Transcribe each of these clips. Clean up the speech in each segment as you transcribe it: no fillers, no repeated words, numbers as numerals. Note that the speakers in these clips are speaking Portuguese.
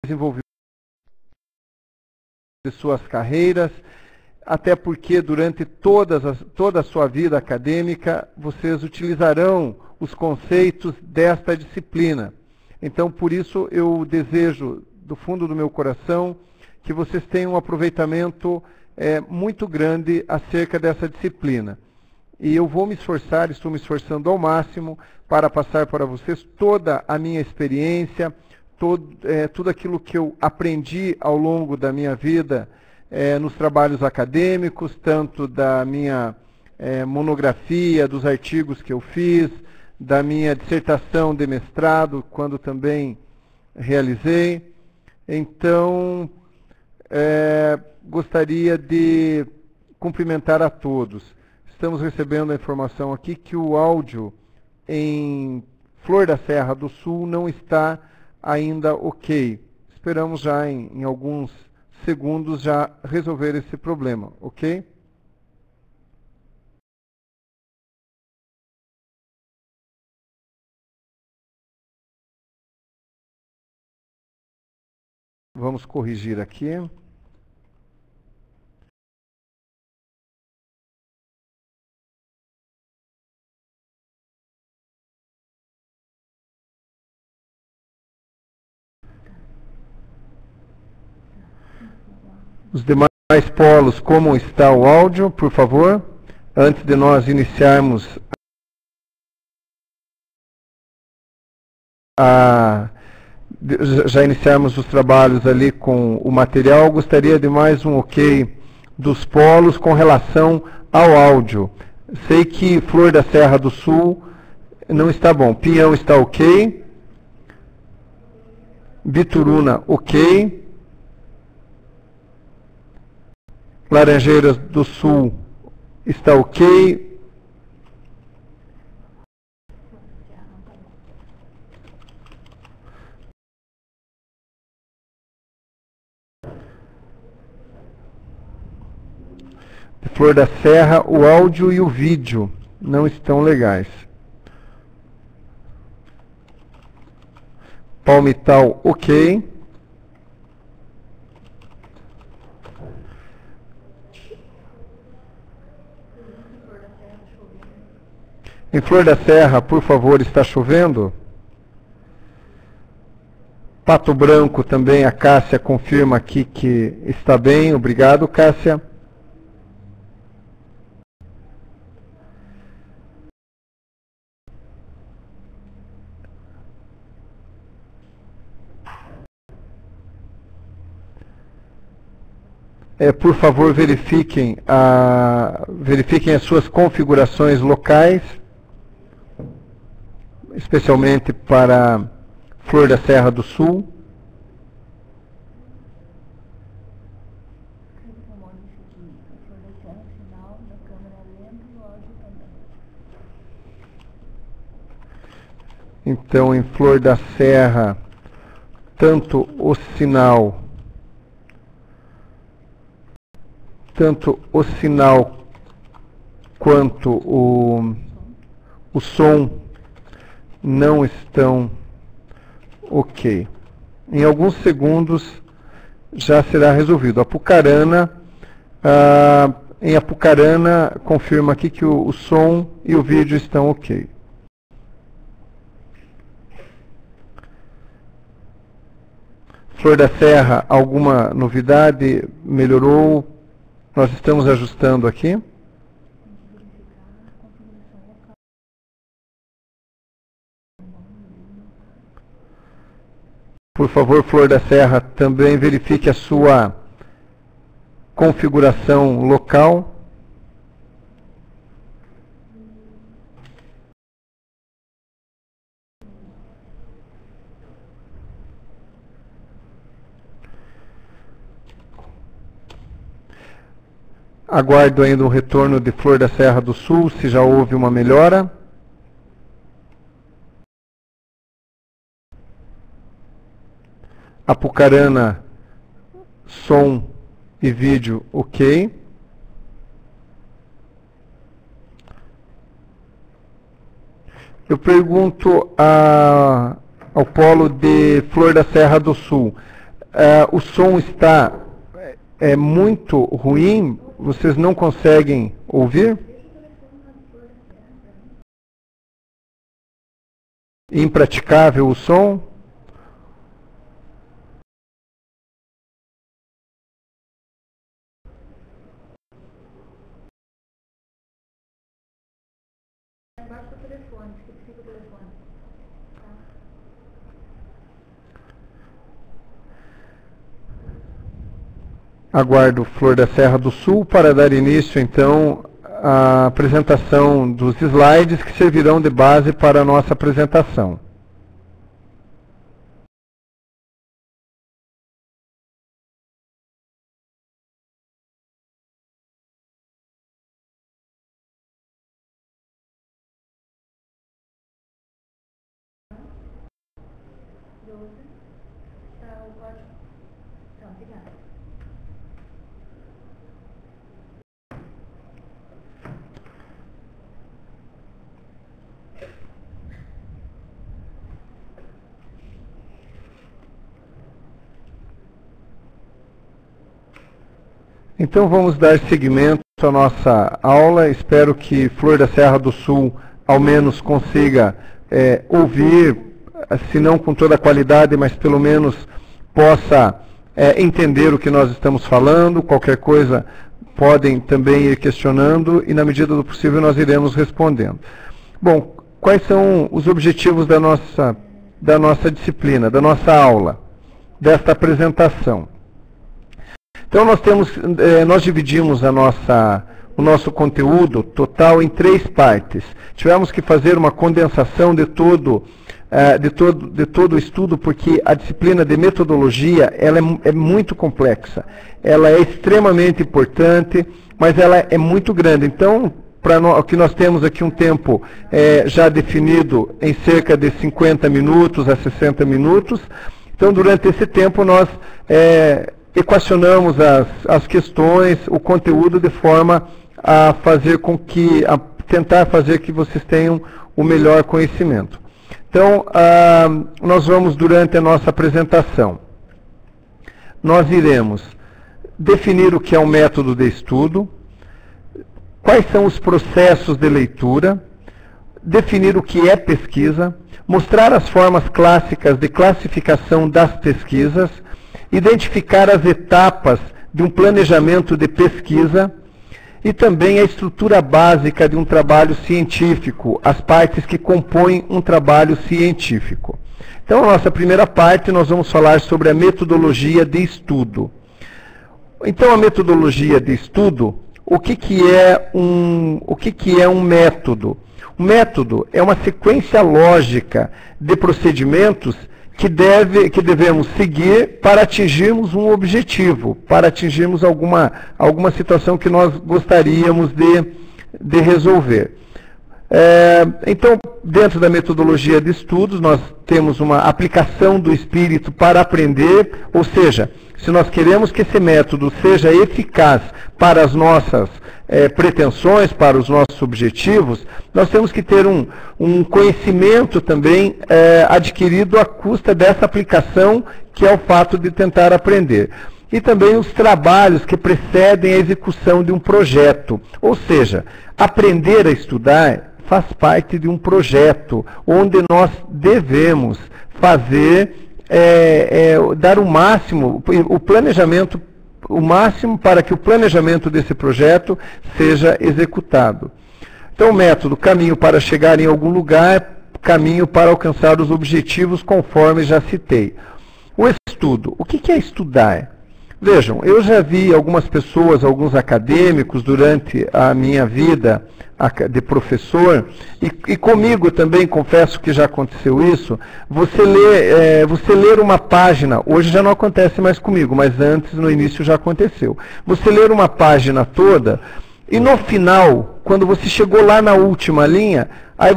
desenvolvimento de suas carreiras, até porque durante toda a sua vida acadêmica vocês utilizarão os conceitos desta disciplina. Então, por isso, eu desejo, do fundo do meu coração, que vocês tenham um aproveitamento muito grande acerca dessa disciplina. E eu vou me esforçar, estou me esforçando ao máximo para passar para vocês toda a minha experiência, tudo aquilo que eu aprendi ao longo da minha vida nos trabalhos acadêmicos, tanto da minha monografia, dos artigos que eu fiz, da minha dissertação de mestrado, quando também realizei. Então, gostaria de cumprimentar a todos. Estamos recebendo a informação aqui que o áudio em Flor da Serra do Sul não está ainda ok. Esperamos já em alguns segundos já resolver esse problema, ok? Vamos corrigir aqui. Os demais polos, como está o áudio, por favor? Antes de nós iniciarmos já iniciarmos os trabalhos ali com o material, gostaria de mais um ok dos polos com relação ao áudio. Sei que Flor da Serra do Sul não está bom. Pinhão está ok. Bituruna ok. Laranjeiras do Sul está ok. De Flor da Serra, o áudio e o vídeo não estão legais. Palmital ok. Em Flor da Serra, por favor, está chovendo? Pato Branco também, a Cássia confirma aqui que está bem. Obrigado, Cássia. Por favor, verifiquem as suas configurações locais, especialmente para Flor da Serra do Sul. Então, em Flor da Serra, tanto o sinal quanto o som não estão ok. Em alguns segundos já será resolvido. Em Apucarana, confirma aqui que o som e o vídeo estão ok. Flor da Serra, alguma novidade? Melhorou? Nós estamos ajustando aqui. Por favor, Flor da Serra, também verifique a sua configuração local. Aguardo ainda o retorno de Flor da Serra do Sul, se já houve uma melhora. Apucarana, som e vídeo ok. Eu pergunto ao polo de Flor da Serra do Sul, o som está muito ruim, vocês não conseguem ouvir? Impraticável o som? Aguardo Flor da Serra do Sul para dar início, então, à apresentação dos slides que servirão de base para a nossa apresentação. Então vamos dar seguimento à nossa aula. Espero que Flor da Serra do Sul ao menos consiga ouvir, se não com toda a qualidade, mas pelo menos possa entender o que nós estamos falando. Qualquer coisa podem também ir questionando e na medida do possível nós iremos respondendo. Bom, quais são os objetivos da nossa disciplina, da nossa aula, desta apresentação? Então nós dividimos o nosso conteúdo total em 3 partes. Tivemos que fazer uma condensação de todo o estudo, porque a disciplina de metodologia ela é muito complexa. Ela é extremamente importante, mas ela é muito grande. Então, o que nós temos aqui um tempo já definido em cerca de 50 minutos a 60 minutos. Então, durante esse tempo, nós equacionamos as questões, o conteúdo, de forma a tentar fazer que vocês tenham o melhor conhecimento. Então, nós vamos, durante a nossa apresentação, nós iremos definir o que é um método de estudo, quais são os processos de leitura, definir o que é pesquisa, mostrar as formas clássicas de classificação das pesquisas, identificar as etapas de um planejamento de pesquisa e também a estrutura básica de um trabalho científico, as partes que compõem um trabalho científico. Então, a nossa primeira parte, nós vamos falar sobre a metodologia de estudo. Então, a metodologia de estudo, o que é um método? O método é uma sequência lógica de procedimentos que devemos seguir para atingirmos um objetivo, para atingirmos alguma situação que nós gostaríamos de resolver. Então, dentro da metodologia de estudos, nós temos uma aplicação do espírito para aprender, ou seja, se nós queremos que esse método seja eficaz para as nossas pretensões, para os nossos objetivos, nós temos que ter um conhecimento também adquirido à custa dessa aplicação, que é o fato de tentar aprender. E também os trabalhos que precedem a execução de um projeto. Ou seja, aprender a estudar faz parte de um projeto, onde nós devemos fazer, dar o máximo, o máximo para que o planejamento desse projeto seja executado. Então, o método, caminho para chegar em algum lugar, caminho para alcançar os objetivos, conforme já citei. O estudo, o que é estudar? Vejam, eu já vi algumas pessoas, alguns acadêmicos, durante a minha vida de professor, e comigo também, confesso que já aconteceu isso, você ler uma página, hoje já não acontece mais comigo, mas antes, no início, já aconteceu. Você ler uma página toda, e no final, quando você chegou lá na última linha, aí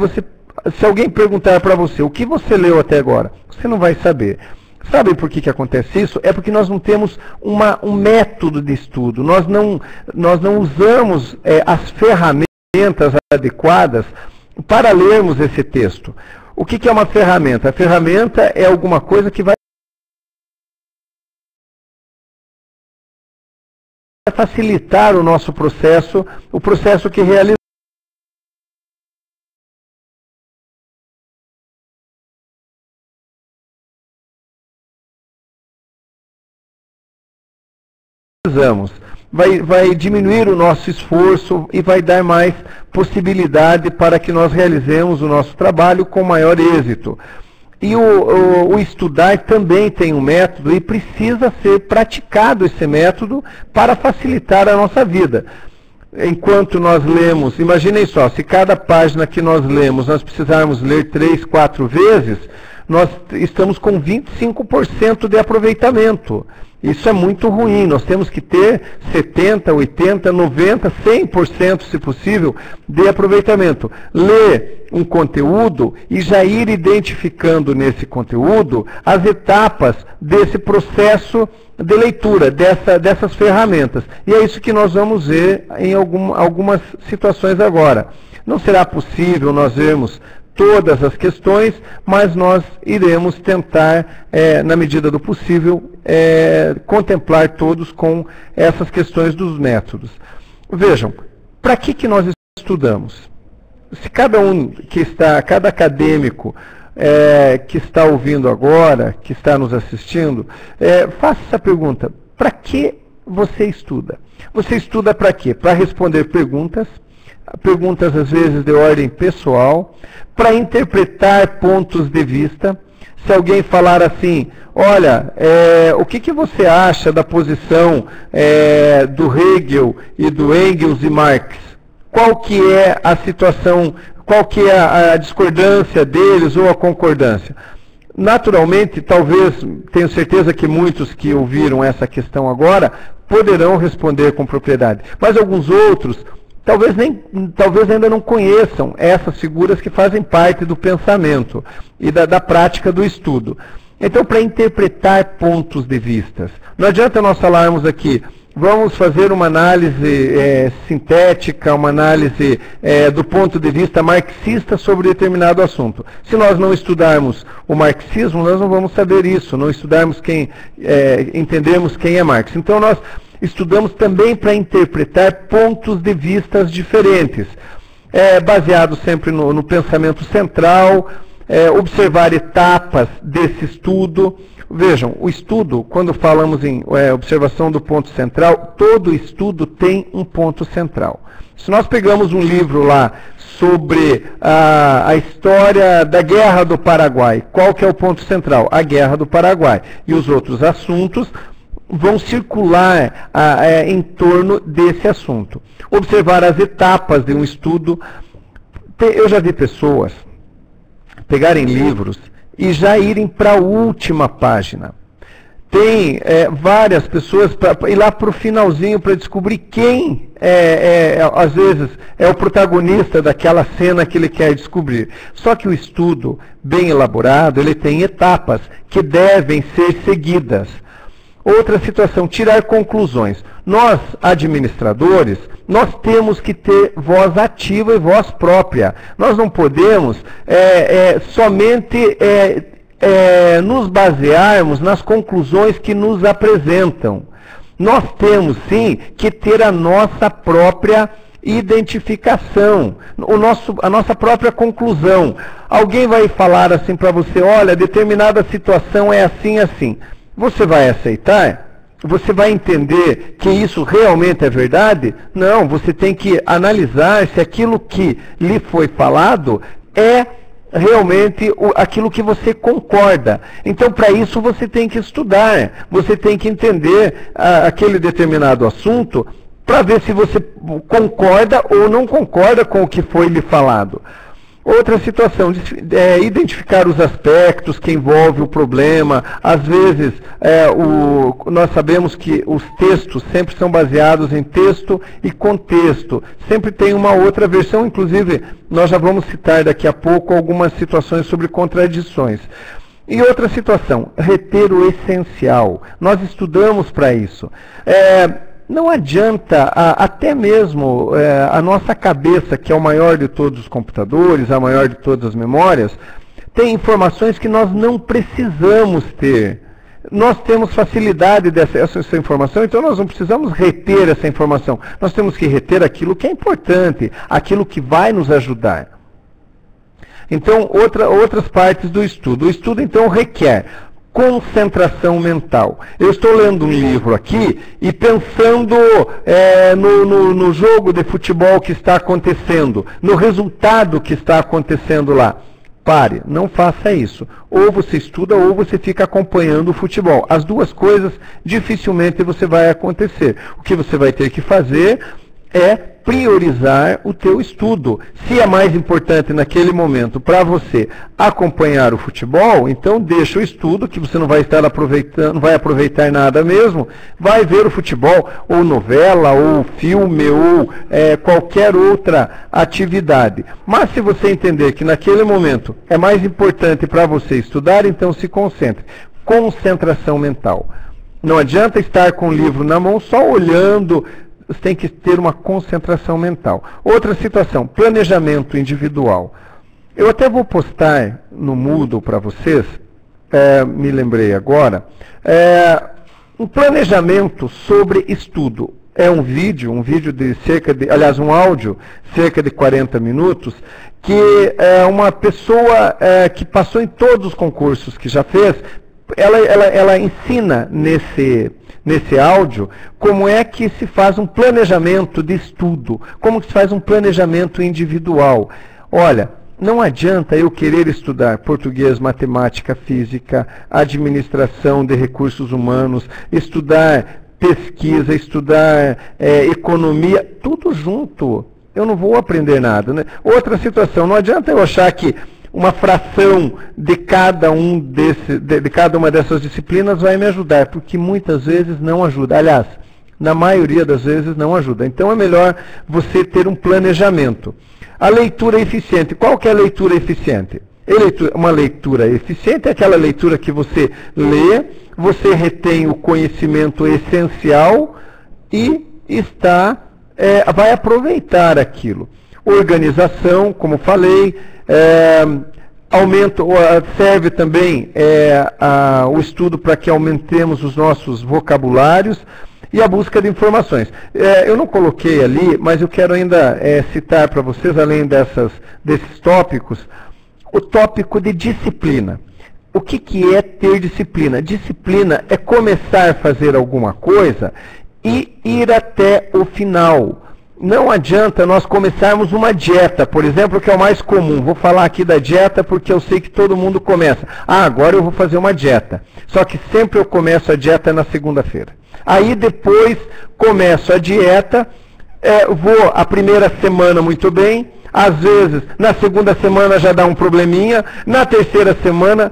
se alguém perguntar para você, o que você leu até agora? Você não vai saber. Sabe por que acontece isso? É porque nós não temos um método de estudo, nós não usamos as ferramentas adequadas para lermos esse texto. O que é uma ferramenta? A ferramenta é alguma coisa que vai facilitar o nosso processo, o processo que realizamos. Vai diminuir o nosso esforço e vai dar mais possibilidade para que nós realizemos o nosso trabalho com maior êxito. E o estudar também tem um método e precisa ser praticado esse método para facilitar a nossa vida. Enquanto nós lemos, imaginem só, se cada página que nós lemos nós precisarmos ler 3, 4 vezes, nós estamos com 25% de aproveitamento. Isso é muito ruim, nós temos que ter 70%, 80%, 90%, 100%, se possível, de aproveitamento. Ler um conteúdo e já ir identificando nesse conteúdo as etapas desse processo de leitura, dessas ferramentas. E é isso que nós vamos ver em algumas situações agora. Não será possível nós vermos todas as questões, mas nós iremos tentar, na medida do possível, contemplar todos com essas questões dos métodos. Vejam, para que nós estudamos? Se cada acadêmico que está ouvindo agora, que está nos assistindo, faça essa pergunta: para que você estuda? Você estuda para quê? Para responder perguntas às vezes de ordem pessoal, para interpretar pontos de vista. Se alguém falar assim, olha, o que você acha da posição do Hegel e do Engels e Marx? Qual que é a situação, qual que é a discordância deles ou a concordância? Naturalmente, talvez, tenho certeza que muitos que ouviram essa questão agora poderão responder com propriedade, mas alguns outros talvez ainda não conheçam essas figuras que fazem parte do pensamento e da prática do estudo. Então, para interpretar pontos de vistas, não adianta nós falarmos aqui, vamos fazer uma análise sintética, uma análise do ponto de vista marxista sobre determinado assunto. Se nós não estudarmos o marxismo, nós não vamos saber isso, não estudarmos entendermos quem é Marx. Então, nós estudamos também para interpretar pontos de vistas diferentes, baseado sempre no pensamento central, observar etapas desse estudo. Vejam, o estudo, quando falamos em observação do ponto central, todo estudo tem um ponto central. Se nós pegamos um livro lá sobre a história da Guerra do Paraguai, qual que é o ponto central? A Guerra do Paraguai. E os outros assuntos vão circular em torno desse assunto. Observar as etapas de um estudo. Eu já vi pessoas pegarem livros e já irem para a última página. Tem várias pessoas para ir lá para o finalzinho para descobrir quem, às vezes, é o protagonista daquela cena que ele quer descobrir. Só que o estudo, bem elaborado, ele tem etapas que devem ser seguidas. Outra situação, tirar conclusões. Nós, administradores, nós temos que ter voz ativa e voz própria. Nós não podemos somente nos basearmos nas conclusões que nos apresentam. Nós temos, sim, que ter a nossa própria identificação, a nossa própria conclusão. Alguém vai falar assim para você, olha, determinada situação é assim, assim. Você vai aceitar? Você vai entender que isso realmente é verdade? Não, você tem que analisar se aquilo que lhe foi falado é realmente aquilo que você concorda. Então, para isso, você tem que estudar, você tem que entender aquele determinado assunto para ver se você concorda ou não concorda com o que foi lhe falado. Outra situação, identificar os aspectos que envolvem o problema. Às vezes, nós sabemos que os textos sempre são baseados em texto e contexto. Sempre tem uma outra versão, inclusive, nós já vamos citar daqui a pouco algumas situações sobre contradições. E outra situação, reter o essencial. Nós estudamos para isso. Não adianta, até mesmo a nossa cabeça, que é o maior de todos os computadores, a maior de todas as memórias, tem informações que nós não precisamos ter. nós temos facilidade de acesso a essa informação, então nós não precisamos reter essa informação. Nós temos que reter aquilo que é importante, aquilo que vai nos ajudar. Então, outras partes do estudo. O estudo, então, requer concentração mental. Eu estou lendo um livro aqui e pensando no jogo de futebol que está acontecendo, no resultado que está acontecendo lá. Pare, não faça isso. Ou você estuda ou você fica acompanhando o futebol. As duas coisas dificilmente você vai acontecer. O que você vai ter que fazer é priorizar o teu estudo. Se é mais importante naquele momento para você acompanhar o futebol, então deixa o estudo, que você não vai estar aproveitando, não vai aproveitar nada mesmo, vai ver o futebol, ou novela, ou filme, ou qualquer outra atividade. Mas se você entender que naquele momento é mais importante para você estudar, então se concentre. Concentração mental. Não adianta estar com o livro na mão só olhando. Você tem que ter uma concentração mental. Outra situação, planejamento individual. Eu até vou postar no Moodle para vocês, me lembrei agora, um planejamento sobre estudo. É um vídeo de um áudio, cerca de 40 minutos, que uma pessoa que passou em todos os concursos que já fez, ela ensina nesse áudio como é que se faz um planejamento de estudo, como que se faz um planejamento individual. Olha, não adianta eu querer estudar português, matemática, física, administração de recursos humanos, estudar pesquisa, estudar economia, tudo junto. Eu não vou aprender nada, né? Outra situação, não adianta eu achar que uma fração de cada uma dessas disciplinas vai me ajudar, porque muitas vezes não ajuda. Aliás, na maioria das vezes não ajuda. Então é melhor você ter um planejamento. A leitura eficiente. Qual que é a leitura eficiente? Uma leitura eficiente é aquela leitura que você lê, você retém o conhecimento essencial e vai aproveitar aquilo. Organização, como falei, serve também o estudo para que aumentemos os nossos vocabulários e a busca de informações. Eu não coloquei ali, mas eu quero ainda citar para vocês, além desses tópicos, o tópico de disciplina. O que é ter disciplina? Disciplina é começar a fazer alguma coisa e ir até o final. Não adianta nós começarmos uma dieta, por exemplo, que é o mais comum. Vou falar aqui da dieta porque eu sei que todo mundo começa. Agora eu vou fazer uma dieta. Só que sempre eu começo a dieta na segunda-feira. Aí depois começo a dieta, vou a primeira semana muito bem, às vezes na segunda semana já dá um probleminha, na terceira semana,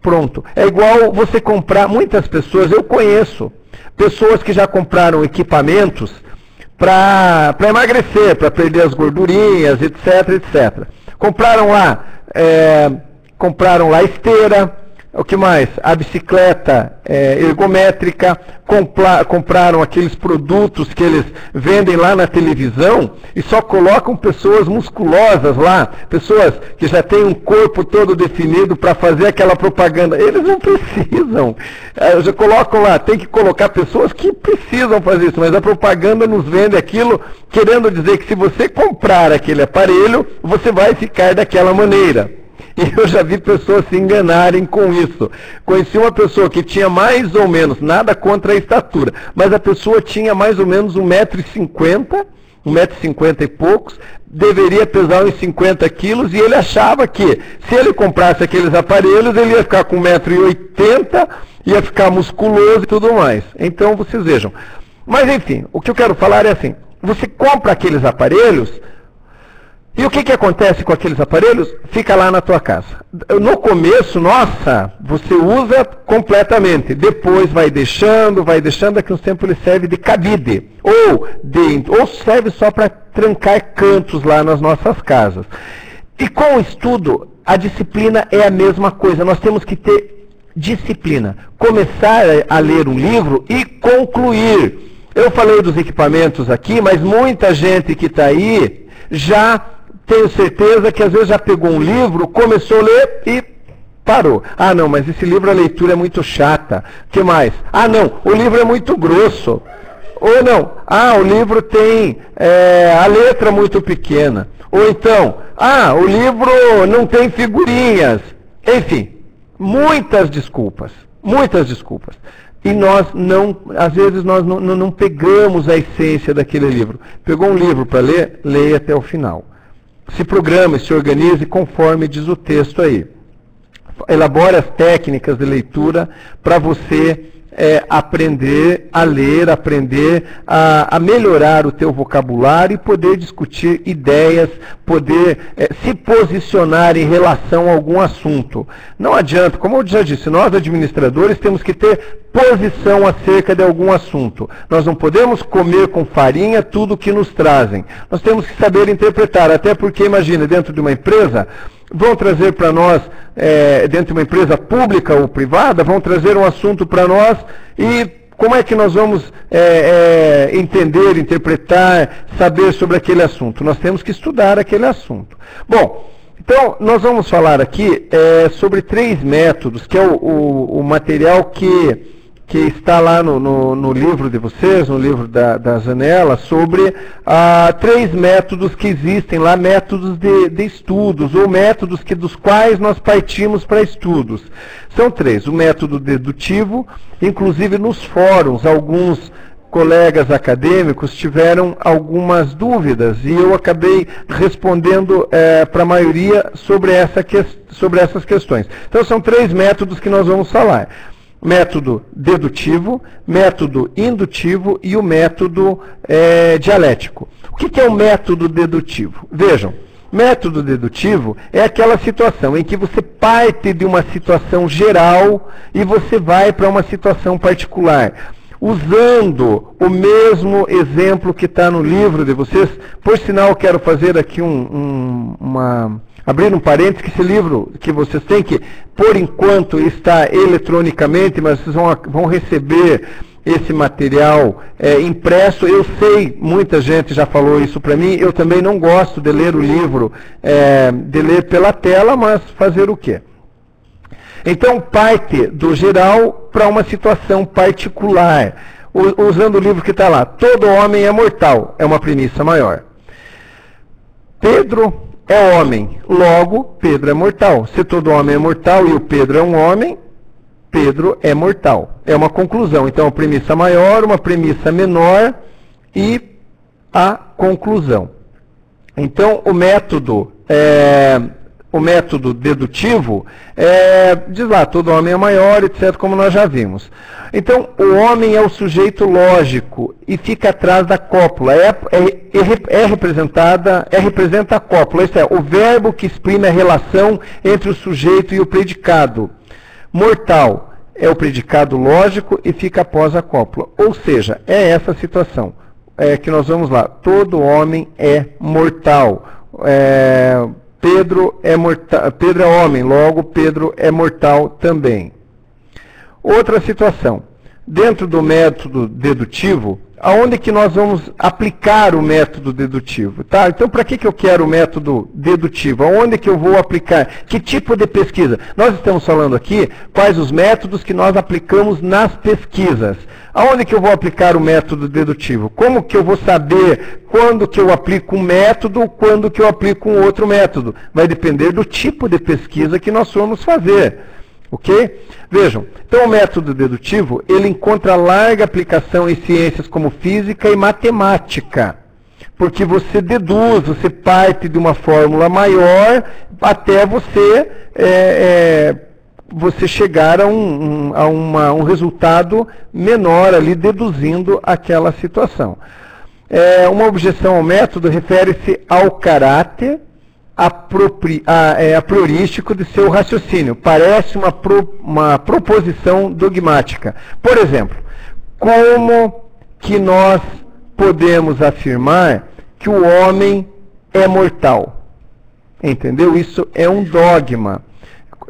pronto. É igual você comprar, muitas pessoas, eu conheço, pessoas que já compraram equipamentos para emagrecer, para perder as gordurinhas, etc, etc. Compraram lá esteira, o que mais? A bicicleta ergométrica, compraram aqueles produtos que eles vendem lá na televisão e só colocam pessoas musculosas lá, pessoas que já têm um corpo todo definido para fazer aquela propaganda. Eles não precisam. Já colocam lá, tem que colocar pessoas que precisam fazer isso, mas a propaganda nos vende aquilo querendo dizer que se você comprar aquele aparelho, você vai ficar daquela maneira. E eu já vi pessoas se enganarem com isso. Conheci uma pessoa que tinha mais ou menos, nada contra a estatura, mas a pessoa tinha mais ou menos 1,50 m e poucos, deveria pesar uns 50 quilos, e ele achava que se ele comprasse aqueles aparelhos, ele ia ficar com 1,80 m, ia ficar musculoso e tudo mais. Então vocês vejam. Mas enfim, o que eu quero falar é assim, você compra aqueles aparelhos, e o que acontece com aqueles aparelhos? Fica lá na tua casa. No começo, nossa, você usa completamente. Depois vai deixando, daqui a uns tempos ele serve de cabide. Ou serve só para trancar cantos lá nas nossas casas. E com o estudo, a disciplina é a mesma coisa. Nós temos que ter disciplina. Começar a ler um livro e concluir. Eu falei dos equipamentos aqui, mas muita gente que está aí já... Tenho certeza que às vezes já pegou um livro, começou a ler e Parou. Ah, não, mas esse livro, a leitura é muito chata. O que mais? Ah, não, o livro é muito grosso. Ou não, o livro tem a letra muito pequena. Ou então, o livro não tem figurinhas. Enfim, muitas desculpas. Muitas desculpas. E nós às vezes nós não pegamos a essência daquele livro. Pegou um livro para ler, leia até o final. Se programe, se organize conforme diz o texto aí. Elabore as técnicas de leitura para você aprender a ler, aprender a melhorar o teu vocabulário e poder discutir ideias, poder se posicionar em relação a algum assunto. Não adianta, como eu já disse, nós administradores temos que ter posição acerca de algum assunto. Nós não podemos comer com farinha tudo que nos trazem. Nós temos que saber interpretar, até porque, imagina, dentro de uma empresa, vão trazer para nós, dentro de uma empresa pública ou privada, vão trazer um assunto para nós e como é que nós vamos entender, interpretar, saber sobre aquele assunto? Nós temos que estudar aquele assunto. Bom, então nós vamos falar aqui sobre 3 métodos, que é o material que está lá no livro de vocês, no livro da Zanella, sobre 3 métodos que existem lá, métodos de estudos, ou métodos dos quais nós partimos para estudos. São 3, o método dedutivo, inclusive nos fóruns, alguns colegas acadêmicos tiveram algumas dúvidas, e eu acabei respondendo para a maioria sobre essas questões. Então são 3 métodos que nós vamos falar. Método dedutivo, método indutivo e o método dialético. O que é o método dedutivo? Vejam, método dedutivo é aquela situação em que você parte de uma situação geral e você vai para uma situação particular, usando o mesmo exemplo que está no livro de vocês. Por sinal, quero fazer aqui abrir um parênteses, que esse livro que vocês têm, que por enquanto está eletronicamente, mas vocês vão receber esse material impresso. Eu sei, muita gente já falou isso para mim, eu também não gosto de ler o livro, de ler pela tela, mas fazer o quê? Então, parte do geral para uma situação particular, usando o livro que está lá. Todo homem é mortal, é uma premissa maior. Pedro é homem, logo Pedro é mortal. Se todo homem é mortal e o Pedro é um homem, Pedro é mortal. É uma conclusão. Então, a premissa maior, uma premissa menor e a conclusão. Então, o método dedutivo diz lá, todo homem é maior, etc., como nós já vimos. Então, o homem é o sujeito lógico e fica atrás da cópula. Representa a cópula, isso é, o verbo que exprime a relação entre o sujeito e o predicado. Mortal é o predicado lógico e fica após a cópula. Ou seja, é essa situação que nós vamos lá. Todo homem é mortal. Pedro é homem, logo Pedro é mortal também. Outra situação, dentro do método dedutivo, aonde que nós vamos aplicar o método dedutivo? Tá? Então, para que eu quero o método dedutivo? Aonde que eu vou aplicar? Que tipo de pesquisa? Nós estamos falando aqui quais os métodos que nós aplicamos nas pesquisas. Aonde que eu vou aplicar o método dedutivo? Como que eu vou saber quando que eu aplico um método, quando que eu aplico um outro método? Vai depender do tipo de pesquisa que nós formos fazer. Ok? Vejam, então o método dedutivo, ele encontra larga aplicação em ciências como física e matemática. Porque você deduz, você parte de uma fórmula maior até você chegar a um resultado menor ali, deduzindo aquela situação. Uma objeção ao método refere-se ao caráter a priorístico de seu raciocínio. Parece uma proposição dogmática. Por exemplo, como que nós podemos afirmar que o homem é mortal? Entendeu? Isso é um dogma.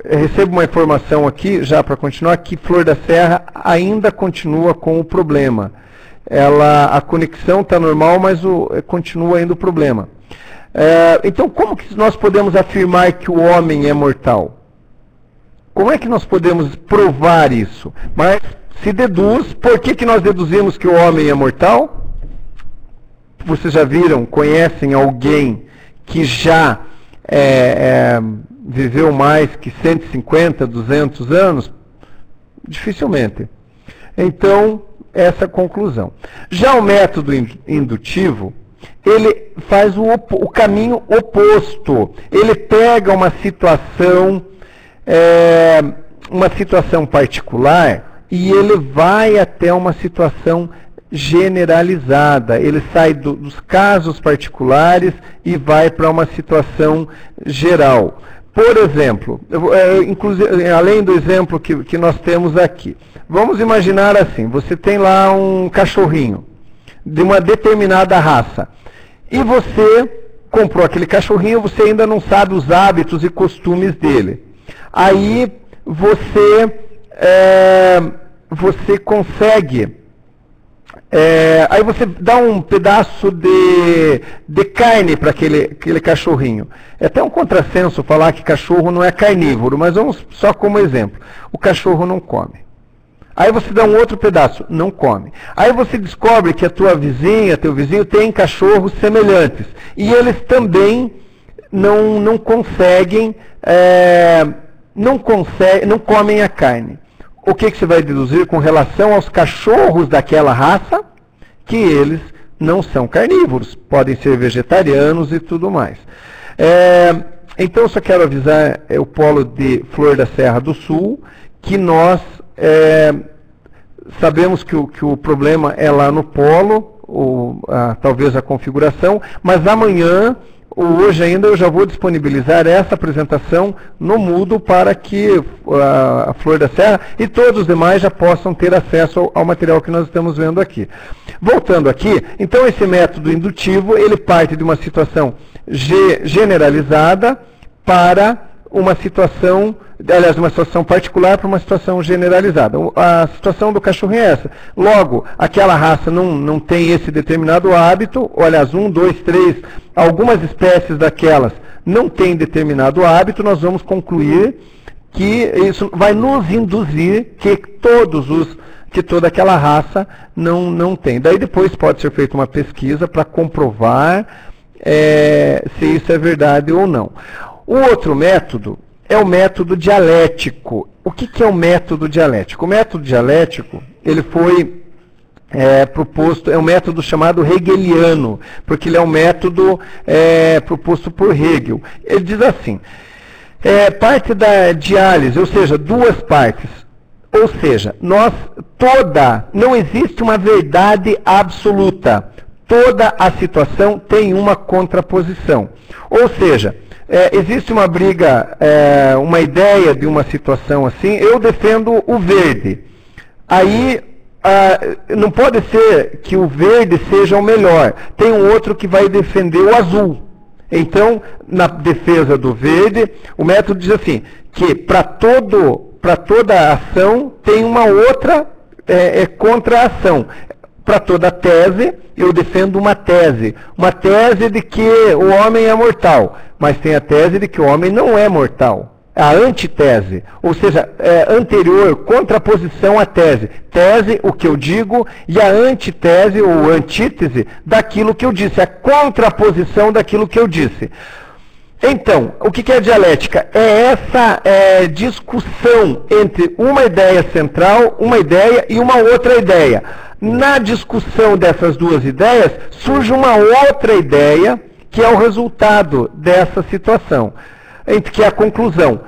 Eu recebo uma informação aqui, já para continuar, que Flor da Serra ainda continua com o problema. A conexão está normal, mas continua ainda o problema. Então, como que nós podemos afirmar que o homem é mortal? Como é que nós podemos provar isso? Mas se deduz, por que nós deduzimos que o homem é mortal? Vocês já viram, conhecem alguém que já viveu mais que 150, 200 anos? Dificilmente. Então, essa conclusão. Já o método indutivo, ele faz o caminho oposto. Ele pega uma situação particular e ele vai até uma situação generalizada. Ele sai dos casos particulares e vai para uma situação geral. Por exemplo, inclusive, além do exemplo que nós temos aqui, vamos imaginar assim, você tem lá um cachorrinho de uma determinada raça e você comprou aquele cachorrinho, você ainda não sabe os hábitos e costumes dele. Aí você consegue, aí você dá um pedaço de carne para aquele cachorrinho. É até um contrassenso falar que cachorro não é carnívoro, mas vamos só como exemplo. O cachorro não come. Aí você dá um outro pedaço, não come. Aí você descobre que a tua vizinha, teu vizinho tem cachorros semelhantes. E eles também não comem a carne. O que você vai deduzir com relação aos cachorros daquela raça? Que eles não são carnívoros, podem ser vegetarianos e tudo mais. Então, eu só quero avisar o polo de Flor da Serra do Sul, que nós sabemos que o problema é lá no polo, talvez a configuração, mas amanhã, ou hoje ainda, eu já vou disponibilizar essa apresentação no Moodle para que a Flor da Serra e todos os demais já possam ter acesso ao material que nós estamos vendo aqui. Voltando aqui, então esse método indutivo, ele parte de uma situação generalizada para uma situação, aliás, uma situação particular para uma situação generalizada. A situação do cachorrinho é essa. Logo, aquela raça não tem esse determinado hábito, aliás, 1, 2, 3, algumas espécies daquelas não têm determinado hábito, nós vamos concluir que isso vai nos induzir que toda aquela raça não tem. Daí depois pode ser feita uma pesquisa para comprovar se isso é verdade ou não. O outro método é o método dialético. O que é o método dialético? O método dialético, ele foi proposto, é um método chamado hegeliano, porque ele é um método proposto por Hegel. Ele diz assim, parte da diálise, ou seja, duas partes. Ou seja, não existe uma verdade absoluta. Toda a situação tem uma contraposição. Ou seja, existe uma briga, uma ideia de uma situação assim, eu defendo o verde. Aí, não pode ser que o verde seja o melhor. Tem um outro que vai defender o azul. Então, na defesa do verde, o método diz assim, que para toda ação tem uma outra contra-ação. Para toda tese, eu defendo uma tese de que o homem é mortal, mas tem a tese de que o homem não é mortal. A antitese, ou seja, anterior, contraposição à tese. Tese, o que eu digo, e a antitese ou antítese daquilo que eu disse, a contraposição daquilo que eu disse. Então, o que é dialética? É essa discussão entre uma ideia central, uma ideia e uma outra ideia. Na discussão dessas duas ideias, surge uma outra ideia, que é o resultado dessa situação, que é a conclusão.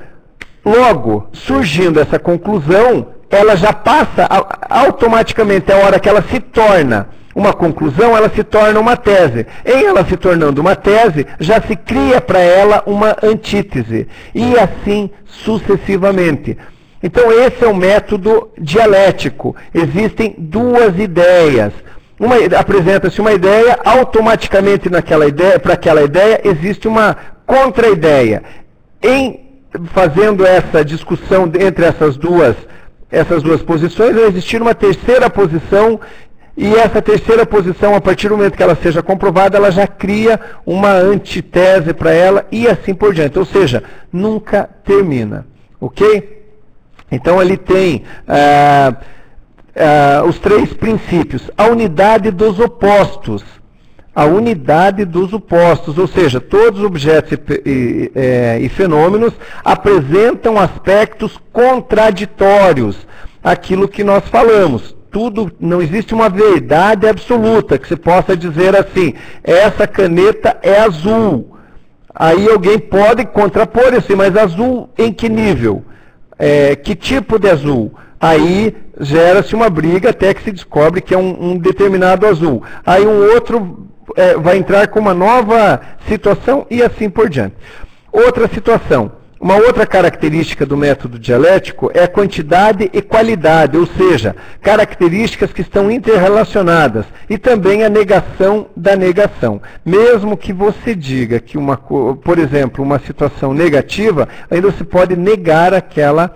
Logo, surgindo essa conclusão, ela já passa automaticamente, a hora que ela se torna uma conclusão, ela se torna uma tese. Em ela se tornando uma tese, já se cria para ela uma antítese. E assim sucessivamente. Então esse é o método dialético. Existem duas ideias. Apresenta-se uma ideia, automaticamente para aquela ideia existe uma contra-ideia. Em fazendo essa discussão entre essas duas posições, vai existir uma terceira posição, e essa terceira posição, a partir do momento que ela seja comprovada, ela já cria uma antitese para ela e assim por diante. Ou seja, nunca termina. Ok? Então ali tem os 3 princípios. A unidade dos opostos. A unidade dos opostos, ou seja, todos os objetos e fenômenos apresentam aspectos contraditórios. Aquilo que nós falamos. Tudo, não existe uma verdade absoluta que você possa dizer assim, essa caneta é azul. Aí alguém pode contrapor assim, mas azul em que nível? Que tipo de azul? Aí gera-se uma briga até que se descobre que é um determinado azul. Aí um outro vai entrar com uma nova situação e assim por diante. Outra situação, uma outra característica do método dialético é a quantidade e qualidade, ou seja, características que estão interrelacionadas, e também a negação da negação. Mesmo que você diga que, por exemplo, uma situação negativa, ainda se pode negar aquela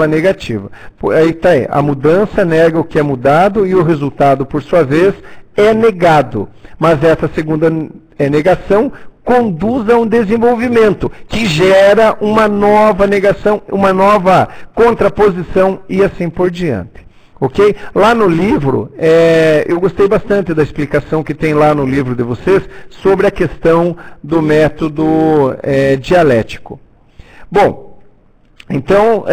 negativa. Aí está aí, a mudança nega o que é mudado e o resultado, por sua vez, é negado. Mas essa segunda negação conduz a um desenvolvimento que gera uma nova negação, uma nova contraposição e assim por diante. Ok? Lá no livro, eu gostei bastante da explicação que tem lá no livro de vocês sobre a questão do método dialético. Bom, então,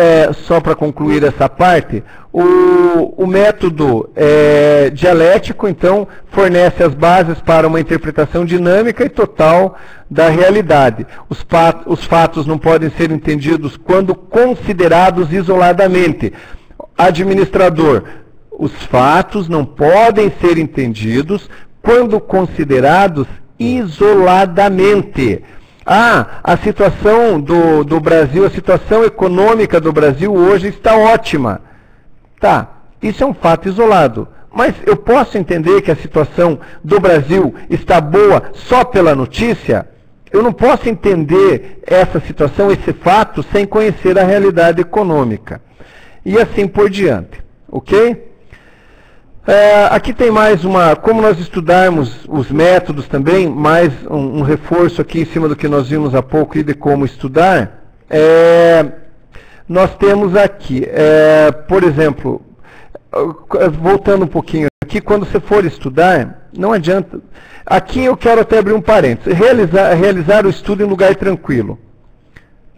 só para concluir essa parte, o método dialético, então, fornece as bases para uma interpretação dinâmica e total da realidade. Os fatos não podem ser entendidos quando considerados isoladamente. Administrador, os fatos não podem ser entendidos quando considerados isoladamente. A situação do Brasil, a situação econômica do Brasil hoje está ótima. Tá, isso é um fato isolado. Mas eu posso entender que a situação do Brasil está boa só pela notícia? Eu não posso entender essa situação, esse fato, sem conhecer a realidade econômica. E assim por diante. Ok? Aqui tem mais como nós estudarmos os métodos também, mais um reforço aqui em cima do que nós vimos há pouco e de como estudar. Nós temos aqui, por exemplo, voltando um pouquinho aqui, quando você for estudar, não adianta. Aqui eu quero até abrir um parênteses, realizar o estudo em lugar tranquilo.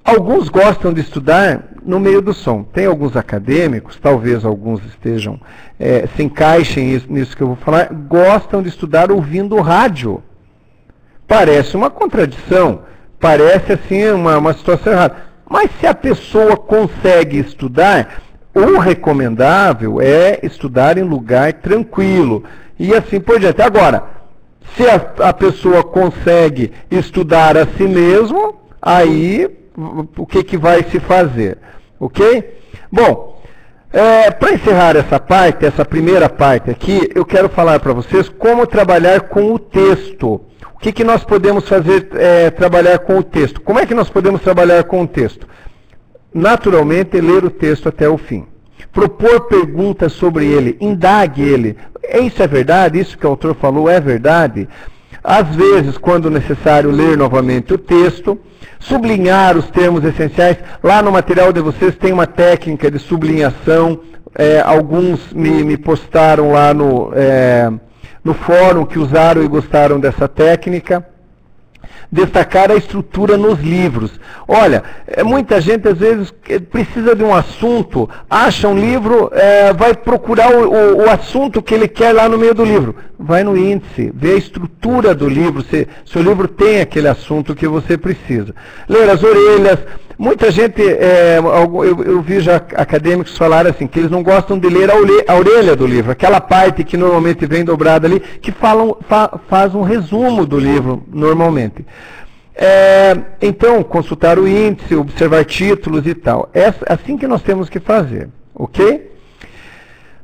Alguns gostam de estudar no meio do som. Tem alguns acadêmicos, talvez alguns estejam, se encaixem nisso que eu vou falar, gostam de estudar ouvindo rádio. Parece uma contradição, parece assim uma situação errada. Mas se a pessoa consegue estudar, o recomendável é estudar em lugar tranquilo. E assim por diante. Agora, se a pessoa consegue estudar a si mesmo, aí o que vai se fazer? Ok? Bom, para encerrar essa primeira parte aqui, eu quero falar para vocês como trabalhar com o texto. O que nós podemos fazer trabalhar com o texto? Como é que nós podemos trabalhar com o texto? Naturalmente, ler o texto até o fim. Propor perguntas sobre ele, indague ele. Isso é verdade? Isso que o autor falou é verdade? Às vezes, quando necessário, ler novamente o texto, sublinhar os termos essenciais. Lá no material de vocês tem uma técnica de sublinhação. Alguns me postaram lá no fórum que usaram e gostaram dessa técnica. Destacar a estrutura nos livros. Olha, muita gente às vezes precisa de um assunto, acha um livro, vai procurar o assunto que ele quer lá no meio do livro. Vai no índice, vê a estrutura do livro, se o livro tem aquele assunto que você precisa. Ler as orelhas. Muita gente, eu vi já acadêmicos falar assim, que eles não gostam de ler a orelha do livro, aquela parte que normalmente vem dobrada ali, que faz um resumo do livro, normalmente. Então, consultar o índice, observar títulos e tal. É assim que nós temos que fazer, ok?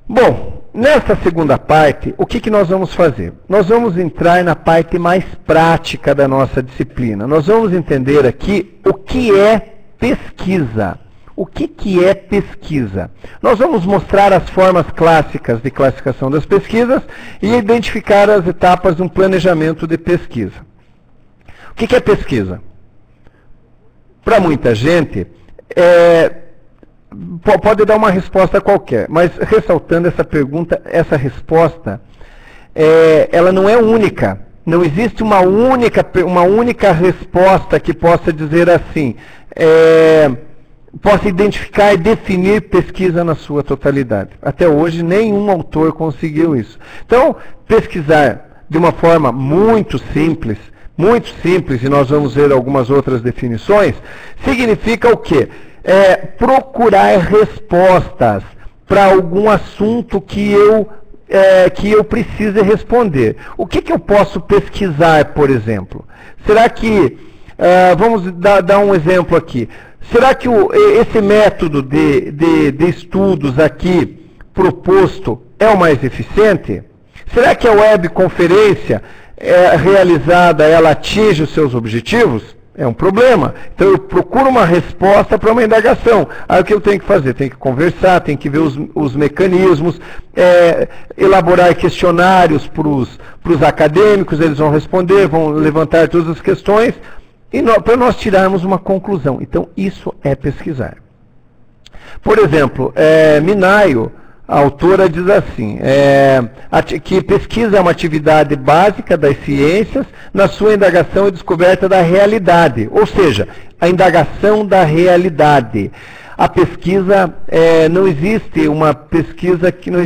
Bom, nessa segunda parte, o que nós vamos fazer? Nós vamos entrar na parte mais prática da nossa disciplina. Nós vamos entender aqui o que é pesquisa. O que é pesquisa? Nós vamos mostrar as formas clássicas de classificação das pesquisas e identificar as etapas de um planejamento de pesquisa. O que é pesquisa? Para muita gente, pode dar uma resposta qualquer, mas ressaltando essa pergunta, essa resposta, ela não é única. Não existe uma única resposta que possa dizer assim, possa identificar e definir pesquisa na sua totalidade. Até hoje, nenhum autor conseguiu isso. Então, pesquisar de uma forma muito simples, e nós vamos ver algumas outras definições, significa o quê? Procurar respostas para algum assunto que eu precise responder. O que eu posso pesquisar, por exemplo? Será que, vamos dar um exemplo aqui, será que esse método de estudos aqui proposto é o mais eficiente? Será que a webconferência realizada, ela atinge os seus objetivos? É um problema. Então eu procuro uma resposta para uma indagação. Aí o que eu tenho que fazer? Tenho que conversar, tenho que ver os mecanismos, elaborar questionários para os acadêmicos, eles vão responder, vão levantar todas as questões, e para nós tirarmos uma conclusão. Então isso é pesquisar. Por exemplo, Minayo, a autora, diz assim, que pesquisa é uma atividade básica das ciências na sua indagação e descoberta da realidade, ou seja, a indagação da realidade. A pesquisa, não existe uma pesquisa que não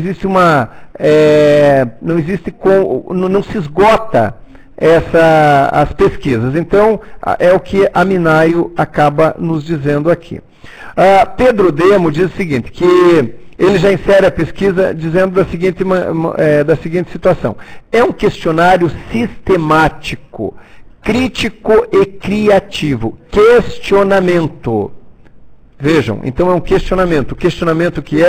se esgota as pesquisas. Então, é o que a Minayo acaba nos dizendo aqui. Pedro Demo diz o seguinte, que ele já insere a pesquisa dizendo da seguinte situação. É um questionário sistemático, crítico e criativo. Questionamento. Vejam, então é um questionamento. O questionamento que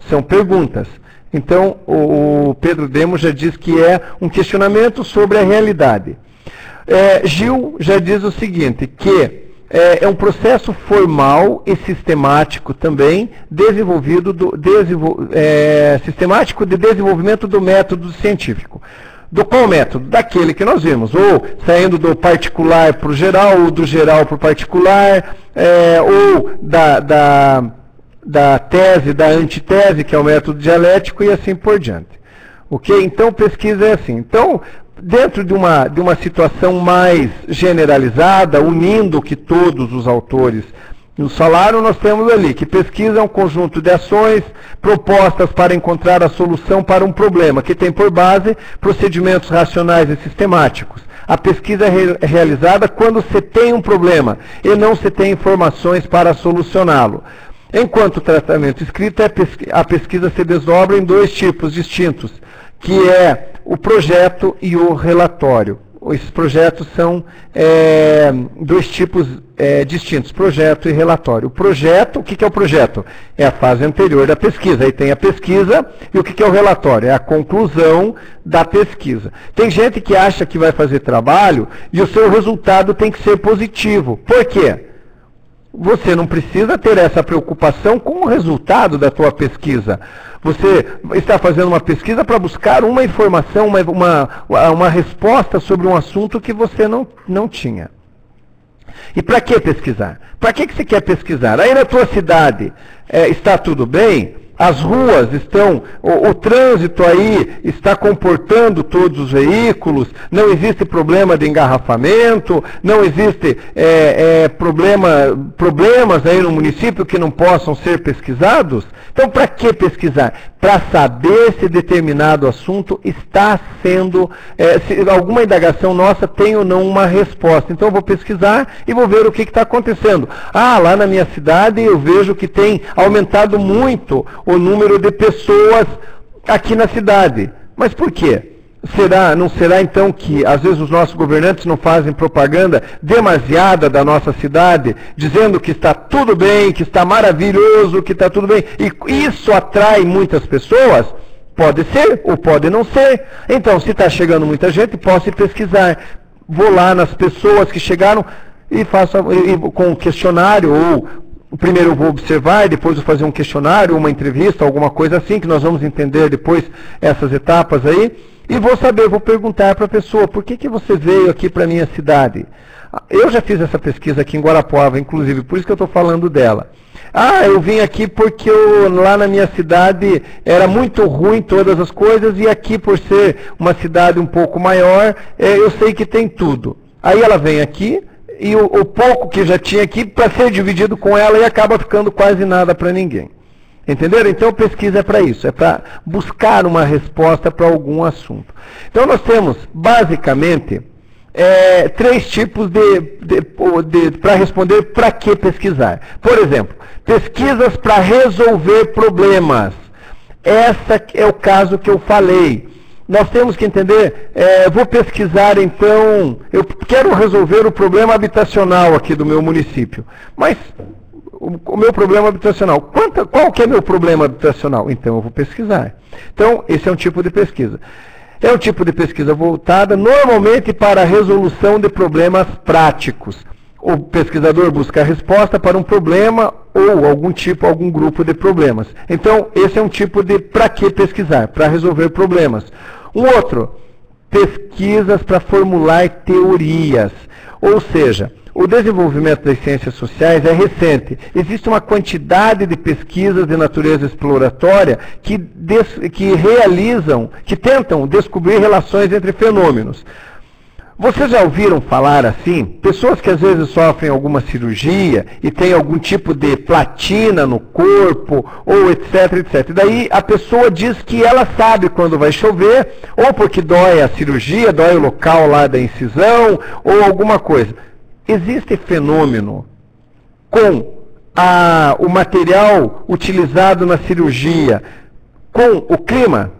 são perguntas. Então, o Pedro Demo já diz que é um questionamento sobre a realidade. Gil já diz o seguinte, que é um processo formal e sistemático também, sistemático de desenvolvimento do método científico. Do qual método? Daquele que nós vimos, ou saindo do particular para o geral, ou do geral para o particular, ou da tese, da antitese, que é o método dialético, e assim por diante. Ok? Então, pesquisa é assim. Então, dentro de uma situação mais generalizada, unindo o que todos os autores nos falaram, nós temos ali que pesquisa é um conjunto de ações propostas para encontrar a solução para um problema, que tem por base procedimentos racionais e sistemáticos. A pesquisa é realizada quando se tem um problema e não se tem informações para solucioná-lo. Enquanto o tratamento escrito, a pesquisa se desdobra em dois tipos distintos, que é o projeto e o relatório. Esses projetos são dois tipos distintos, projeto e relatório. O projeto, o que é o projeto? É a fase anterior da pesquisa. Aí tem a pesquisa, e o que é o relatório? É a conclusão da pesquisa. Tem gente que acha que vai fazer trabalho e o seu resultado tem que ser positivo. Por quê? Você não precisa ter essa preocupação com o resultado da tua pesquisa. Você está fazendo uma pesquisa para buscar uma informação, uma resposta sobre um assunto que você não tinha. E para que pesquisar? Para que você quer pesquisar? Aí na tua cidade está tudo bem? As ruas estão, o trânsito aí está comportando todos os veículos, não existe problema de engarrafamento, não existe problemas aí no município que não possam ser pesquisados? Então, para que pesquisar? Para saber se determinado assunto está sendo, se alguma indagação nossa tem ou não uma resposta. Então, eu vou pesquisar e vou ver o que está acontecendo. Lá na minha cidade eu vejo que tem aumentado muito o número de pessoas aqui na cidade. Mas por quê? Não será então que às vezes os nossos governantes não fazem propaganda demasiada da nossa cidade, dizendo que está tudo bem, que está maravilhoso, que está tudo bem, e isso atrai muitas pessoas? Pode ser ou pode não ser. Então, se está chegando muita gente, posso ir pesquisar. Vou lá nas pessoas que chegaram e faço com um questionário, ou primeiro eu vou observar, depois vou fazer um questionário, uma entrevista, alguma coisa assim, que nós vamos entender depois essas etapas aí. E vou perguntar para a pessoa, por que você veio aqui para a minha cidade? Eu já fiz essa pesquisa aqui em Guarapuava, inclusive, por isso que eu estou falando dela. Ah, eu vim aqui porque lá na minha cidade era muito ruim todas as coisas, e aqui, por ser uma cidade um pouco maior, eu sei que tem tudo. Aí ela vem aqui, e o pouco que já tinha aqui, para ser dividido com ela, e acaba ficando quase nada para ninguém. Entenderam? Então pesquisa é para isso, é para buscar uma resposta para algum assunto. Então nós temos, basicamente, 3 tipos para responder para que pesquisar. Por exemplo, pesquisas para resolver problemas. Esse é o caso que eu falei. Nós temos que entender, vou pesquisar então, eu quero resolver o problema habitacional aqui do meu município. Mas o meu problema habitacional, qual que é meu problema habitacional? Então eu vou pesquisar. Então esse é um tipo de pesquisa. É um tipo de pesquisa voltada normalmente para a resolução de problemas práticos. O pesquisador busca a resposta para um problema ou algum grupo de problemas. Então, esse é um tipo de para que pesquisar? Para resolver problemas. Um outro, pesquisas para formular teorias. Ou seja, o desenvolvimento das ciências sociais é recente. Existe uma quantidade de pesquisas de natureza exploratória que tentam descobrir relações entre fenômenos. Vocês já ouviram falar assim? Pessoas que às vezes sofrem alguma cirurgia e tem algum tipo de platina no corpo, ou etc, etc. Daí a pessoa diz que ela sabe quando vai chover, ou porque dói a cirurgia, dói o local lá da incisão, ou alguma coisa. Existe fenômeno com o material utilizado na cirurgia com o clima?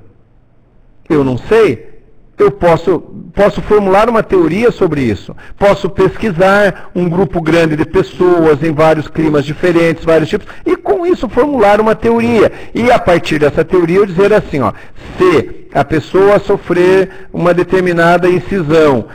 Eu não sei. Eu posso formular uma teoria sobre isso. Posso pesquisar um grupo grande de pessoas em vários climas diferentes, vários tipos, e com isso formular uma teoria. E a partir dessa teoria eu dizer assim, ó, se a pessoa sofrer uma determinada incisão,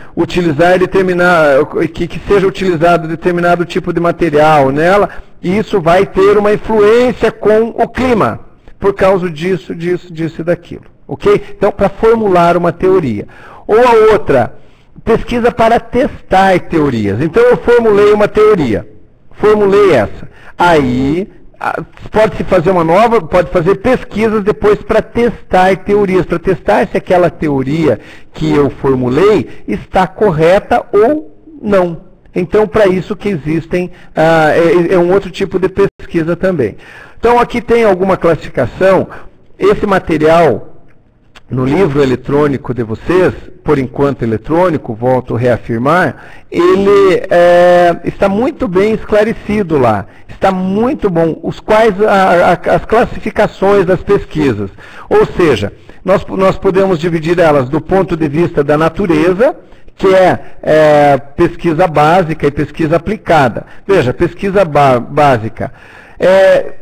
que seja utilizado determinado tipo de material nela, isso vai ter uma influência com o clima, por causa disso e daquilo. Ok? Então, para formular uma teoria. Ou a outra, pesquisa para testar teorias. Então, eu formulei uma teoria. Formulei essa. Aí, pode-se fazer uma nova, pode fazer pesquisas depois para testar teorias. Para testar se aquela teoria que eu formulei está correta ou não. Então, para isso que existem, é um outro tipo de pesquisa também. Então, aqui tem alguma classificação. Esse material, no livro eletrônico de vocês, por enquanto eletrônico, volto a reafirmar, ele está muito bem esclarecido lá. Está muito bom. As classificações das pesquisas. Ou seja, nós podemos dividir elas do ponto de vista da natureza, que é pesquisa básica e pesquisa aplicada. Veja, pesquisa básica.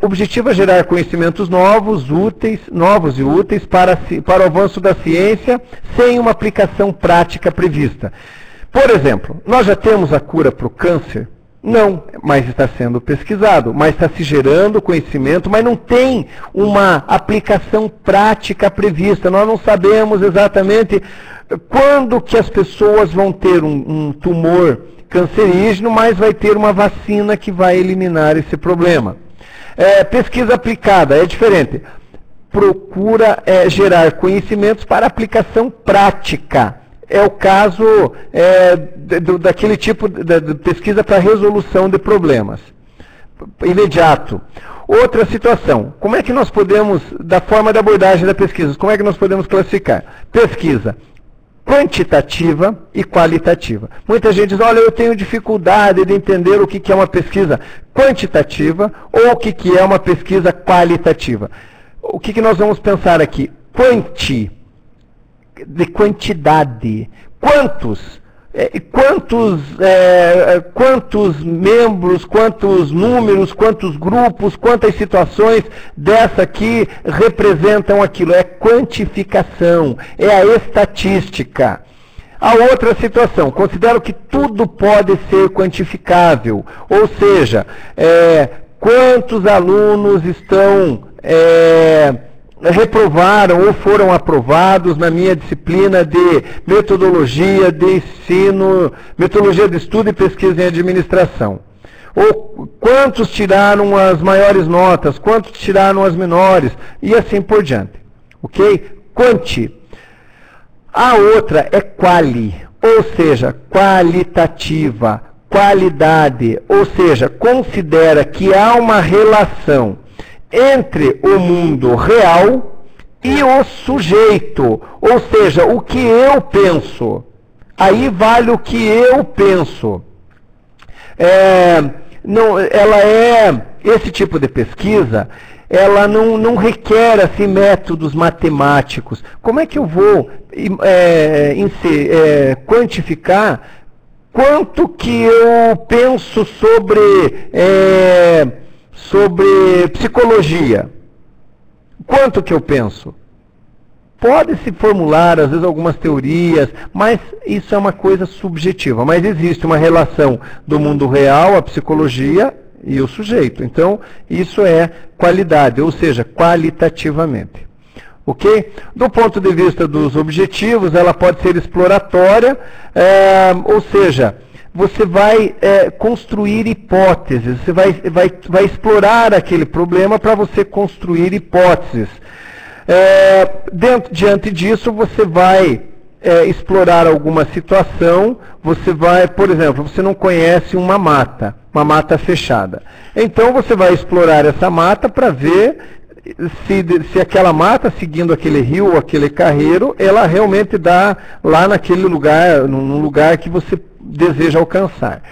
Objetivo é gerar conhecimentos novos e úteis para o avanço da ciência, sem uma aplicação prática prevista. Por exemplo, nós já temos a cura para o câncer? Não, mas está sendo pesquisado, mas está se gerando conhecimento, mas não tem uma aplicação prática prevista. Nós não sabemos exatamente quando que as pessoas vão ter um tumor cancerígeno, mas vai ter uma vacina que vai eliminar esse problema. Pesquisa aplicada é diferente. Procura gerar conhecimentos para aplicação prática. É o caso daquele tipo de pesquisa para resolução de problemas. Imediato. Outra situação. Como é que nós podemos, da forma de abordagem da pesquisa, como é que nós podemos classificar? Pesquisa quantitativa e qualitativa. Muita gente diz, olha, eu tenho dificuldade de entender o que é uma pesquisa quantitativa ou o que é uma pesquisa qualitativa. O que nós vamos pensar aqui? De quantidade. Quantos membros, quantos números, quantos grupos, quantas situações dessa aqui representam aquilo. É quantificação, é a estatística. A outra situação, considero que tudo pode ser quantificável, ou seja, quantos alunos reprovaram ou foram aprovados na minha disciplina de metodologia de ensino, metodologia de estudo e pesquisa em administração. Ou quantos tiraram as maiores notas, quantos tiraram as menores, e assim por diante. Ok? Quanti. A outra é quali, ou seja, qualitativa, qualidade, ou seja, considera que há uma relação entre o mundo real e o sujeito, ou seja, o que eu penso. Aí vale o que eu penso. Esse tipo de pesquisa, ela não requer assim, métodos matemáticos. Como é que eu vou quantificar quanto que eu penso sobre psicologia? Quanto que eu penso? Pode-se formular, às vezes, algumas teorias, mas isso é uma coisa subjetiva. Mas existe uma relação do mundo real, a psicologia e o sujeito. Então, isso é qualidade, ou seja, qualitativamente. Ok? Do ponto de vista dos objetivos, ela pode ser exploratória, ou seja, você vai construir hipóteses, você vai explorar aquele problema para você construir hipóteses. Diante disso, você vai explorar alguma situação, você vai, por exemplo, você não conhece uma mata fechada. Então, você vai explorar essa mata para ver se aquela mata, seguindo aquele rio ou aquele carreiro, ela realmente dá lá naquele lugar, num lugar que você deseja alcançar.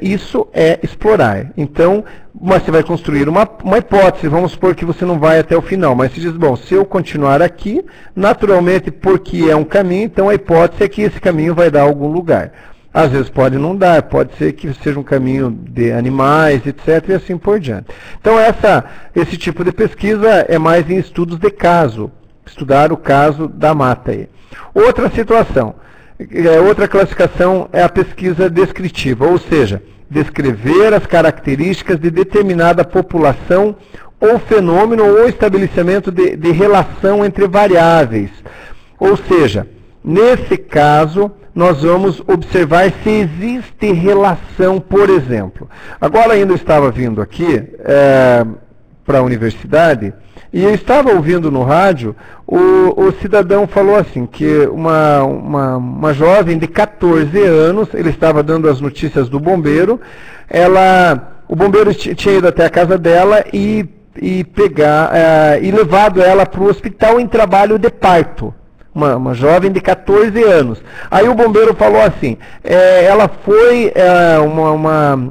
Isso é explorar. Então, mas você vai construir uma hipótese, vamos supor que você não vai até o final, mas você diz, bom, se eu continuar aqui, naturalmente, porque é um caminho, então a hipótese é que esse caminho vai dar a algum lugar. Às vezes pode não dar, pode ser que seja um caminho de animais, etc., e assim por diante. Então, esse tipo de pesquisa é mais em estudos de caso, estudar o caso da mata aí. Outra situação, outra classificação é a pesquisa descritiva, ou seja, descrever as características de determinada população ou fenômeno ou estabelecimento de relação entre variáveis. Ou seja, nesse caso, nós vamos observar se existe relação, por exemplo. Agora ainda estava vindo aqui para a universidade, e eu estava ouvindo no rádio, o cidadão falou assim, que uma jovem de 14 anos, ele estava dando as notícias do bombeiro, o bombeiro tinha ido até a casa dela e levado ela para o hospital em trabalho de parto. Uma jovem de 14 anos. Aí o bombeiro falou assim,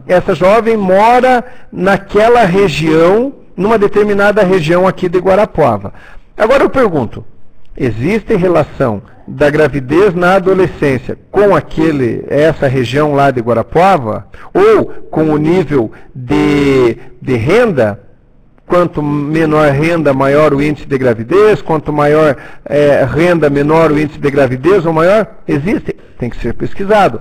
essa jovem mora naquela região, numa determinada região aqui de Guarapuava. Agora eu pergunto, existe relação da gravidez na adolescência com essa região lá de Guarapuava? Ou com o nível de renda? Quanto menor renda, maior o índice de gravidez, quanto maior renda, menor o índice de gravidez ou maior? Existe, tem que ser pesquisado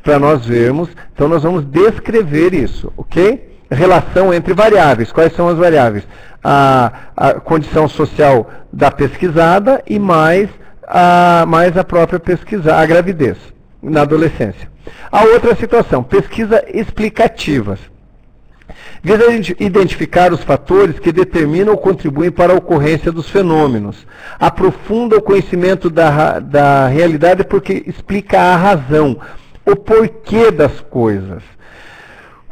para nós vermos. Então nós vamos descrever isso, ok? Relação entre variáveis. Quais são as variáveis? A condição social da pesquisada e mais a própria pesquisa, a gravidez na adolescência. A outra situação, pesquisa explicativas. Visa identificar os fatores que determinam ou contribuem para a ocorrência dos fenômenos. Aprofunda o conhecimento da realidade porque explica a razão, o porquê das coisas.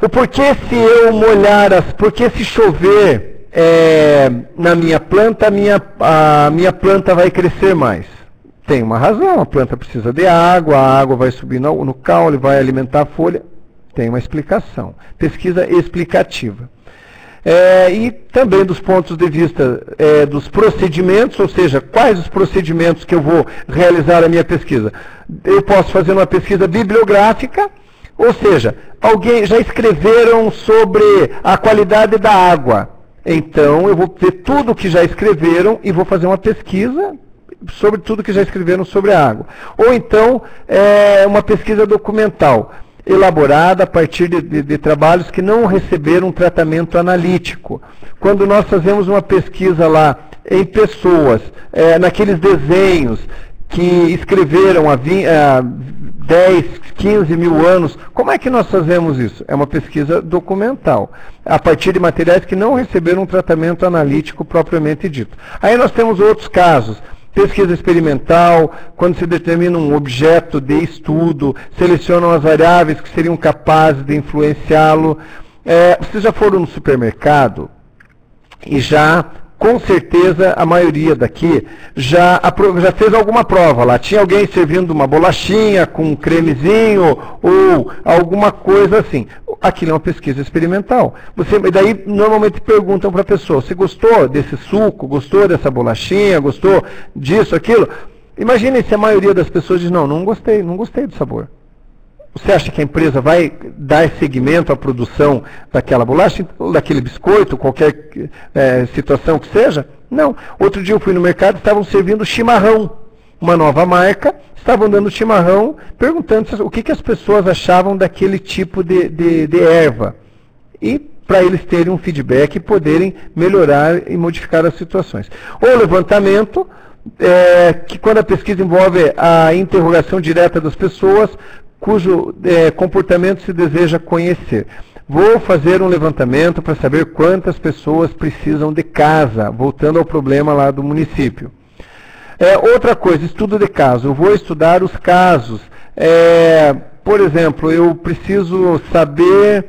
O porquê se eu molhar, porque se chover na minha planta, a minha planta vai crescer mais. Tem uma razão, a planta precisa de água, a água vai subir no caule, vai alimentar a folha. Tem uma explicação. Pesquisa explicativa. E também dos pontos de vista dos procedimentos, ou seja, quais os procedimentos que eu vou realizar a minha pesquisa. Eu posso fazer uma pesquisa bibliográfica, ou seja, já escreveram sobre a qualidade da água. Então, eu vou ver tudo que já escreveram e vou fazer uma pesquisa sobre tudo que já escreveram sobre a água. Ou então, uma pesquisa documental, elaborada a partir de trabalhos que não receberam tratamento analítico. Quando nós fazemos uma pesquisa lá em pessoas, naqueles desenhos, que escreveram há 10, 15 mil anos. Como é que nós fazemos isso? É uma pesquisa documental, a partir de materiais que não receberam um tratamento analítico propriamente dito. Aí nós temos outros casos. Pesquisa experimental, quando se determina um objeto de estudo, selecionam as variáveis que seriam capazes de influenciá-lo. Vocês já foram no supermercado e já, com certeza, a maioria daqui já fez alguma prova lá. Tinha alguém servindo uma bolachinha com um cremezinho ou alguma coisa assim. Aquilo é uma pesquisa experimental. Daí, normalmente perguntam para a pessoa, você gostou desse suco? Gostou dessa bolachinha? Gostou disso, aquilo? Imaginem se a maioria das pessoas diz, não gostei do sabor. Você acha que a empresa vai dar seguimento à produção daquela bolacha, daquele biscoito, qualquer situação que seja? Não. Outro dia eu fui no mercado, estavam servindo chimarrão, uma nova marca, estavam dando chimarrão, perguntando o que as pessoas achavam daquele tipo de erva. E para eles terem um feedback e poderem melhorar e modificar as situações. O levantamento, que quando a pesquisa envolve a interrogação direta das pessoas, cujo comportamento se deseja conhecer. Vou fazer um levantamento para saber quantas pessoas precisam de casa, voltando ao problema lá do município. Outra coisa, estudo de caso. Eu vou estudar os casos. Por exemplo, eu preciso saber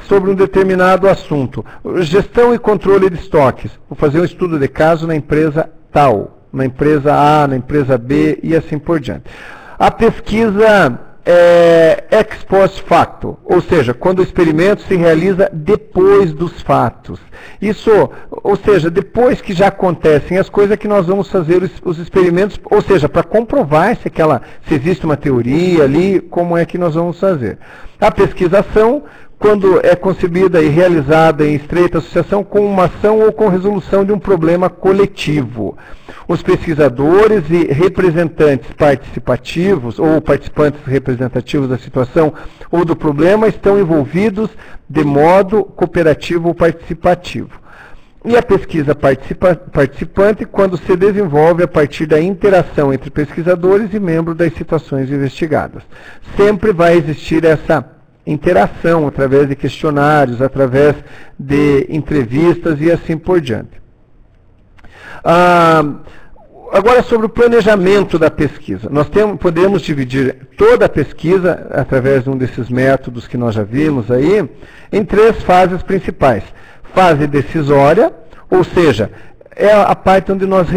sobre um determinado assunto. Gestão e controle de estoques. Vou fazer um estudo de caso na empresa tal, na empresa A, na empresa B e assim por diante. A pesquisa ex post facto, ou seja, quando o experimento se realiza depois dos fatos. Isso, ou seja, depois que já acontecem as coisas que nós vamos fazer os experimentos, ou seja, para comprovar se existe uma teoria ali, como é que nós vamos fazer. A pesquisação, quando é concebida e realizada em estreita associação com uma ação ou com resolução de um problema coletivo. Os pesquisadores e representantes participativos, ou participantes representativos da situação ou do problema, estão envolvidos de modo cooperativo ou participativo. E a pesquisa participante, quando se desenvolve a partir da interação entre pesquisadores e membros das situações investigadas. Sempre vai existir essa interação através de questionários, através de entrevistas e assim por diante. Agora, sobre o planejamento da pesquisa. Nós podemos dividir toda a pesquisa, através de um desses métodos que nós já vimos aí, em 3 fases principais. Fase decisória, ou seja, é a parte onde nós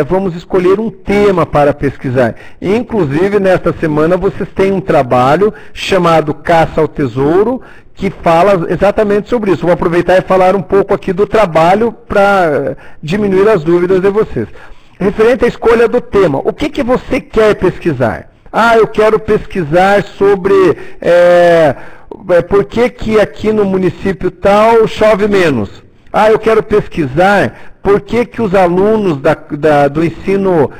vamos escolher um tema para pesquisar. Inclusive, nesta semana, vocês têm um trabalho chamado Caça ao Tesouro, que fala exatamente sobre isso. Vou aproveitar e falar um pouco aqui do trabalho para diminuir as dúvidas de vocês. Referente à escolha do tema, o que você quer pesquisar? Eu quero pesquisar sobre por que aqui no município tal chove menos. Eu quero pesquisar por que os alunos do ensino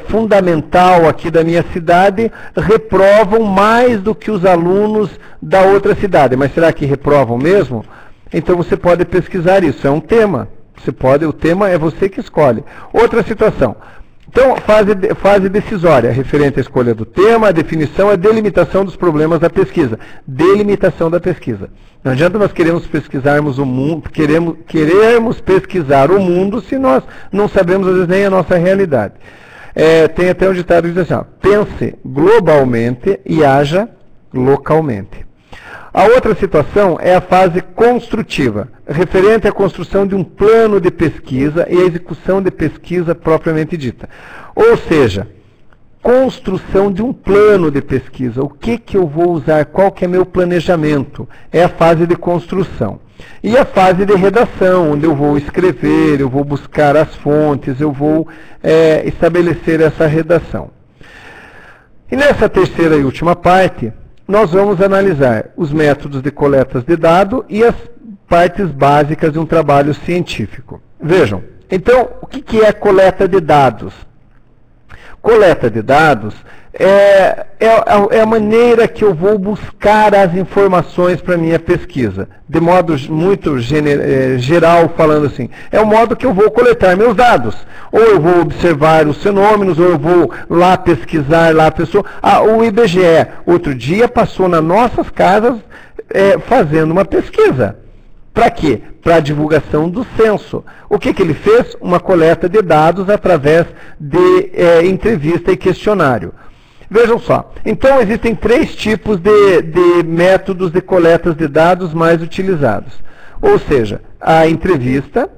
fundamental aqui da minha cidade reprovam mais do que os alunos da outra cidade. Mas será que reprovam mesmo? Então você pode pesquisar isso, é um tema. O tema é você que escolhe. Outra situação. Então, fase decisória, referente à escolha do tema, a definição, a delimitação dos problemas da pesquisa. Delimitação da pesquisa. Não adianta nós queremos pesquisarmos o mundo, queremos pesquisar o mundo se nós não sabemos, às vezes, nem a nossa realidade. Tem até um ditado que diz assim, pense globalmente e haja localmente. A outra situação é a fase construtiva, referente à construção de um plano de pesquisa e a execução de pesquisa propriamente dita. Ou seja, construção de um plano de pesquisa. O que eu vou usar? Qual que é meu planejamento? É a fase de construção. E a fase de redação, onde eu vou escrever, eu vou buscar as fontes, eu vou estabelecer essa redação. E nessa terceira e última parte, nós vamos analisar os métodos de coletas de dados e as partes básicas de um trabalho científico. Vejam, então, o que é coleta de dados? Coleta de dados é a maneira que eu vou buscar as informações para a minha pesquisa. De modo muito geral, falando assim, é o modo que eu vou coletar meus dados. Ou eu vou observar os fenômenos, ou eu vou lá pesquisar lá a pessoa. O IBGE, outro dia, passou nas nossas casas fazendo uma pesquisa. Para quê? Para a divulgação do censo. O que ele fez? Uma coleta de dados através de entrevista e questionário. Vejam só, então existem 3 tipos de métodos de coletas de dados mais utilizados. Ou seja, a entrevista,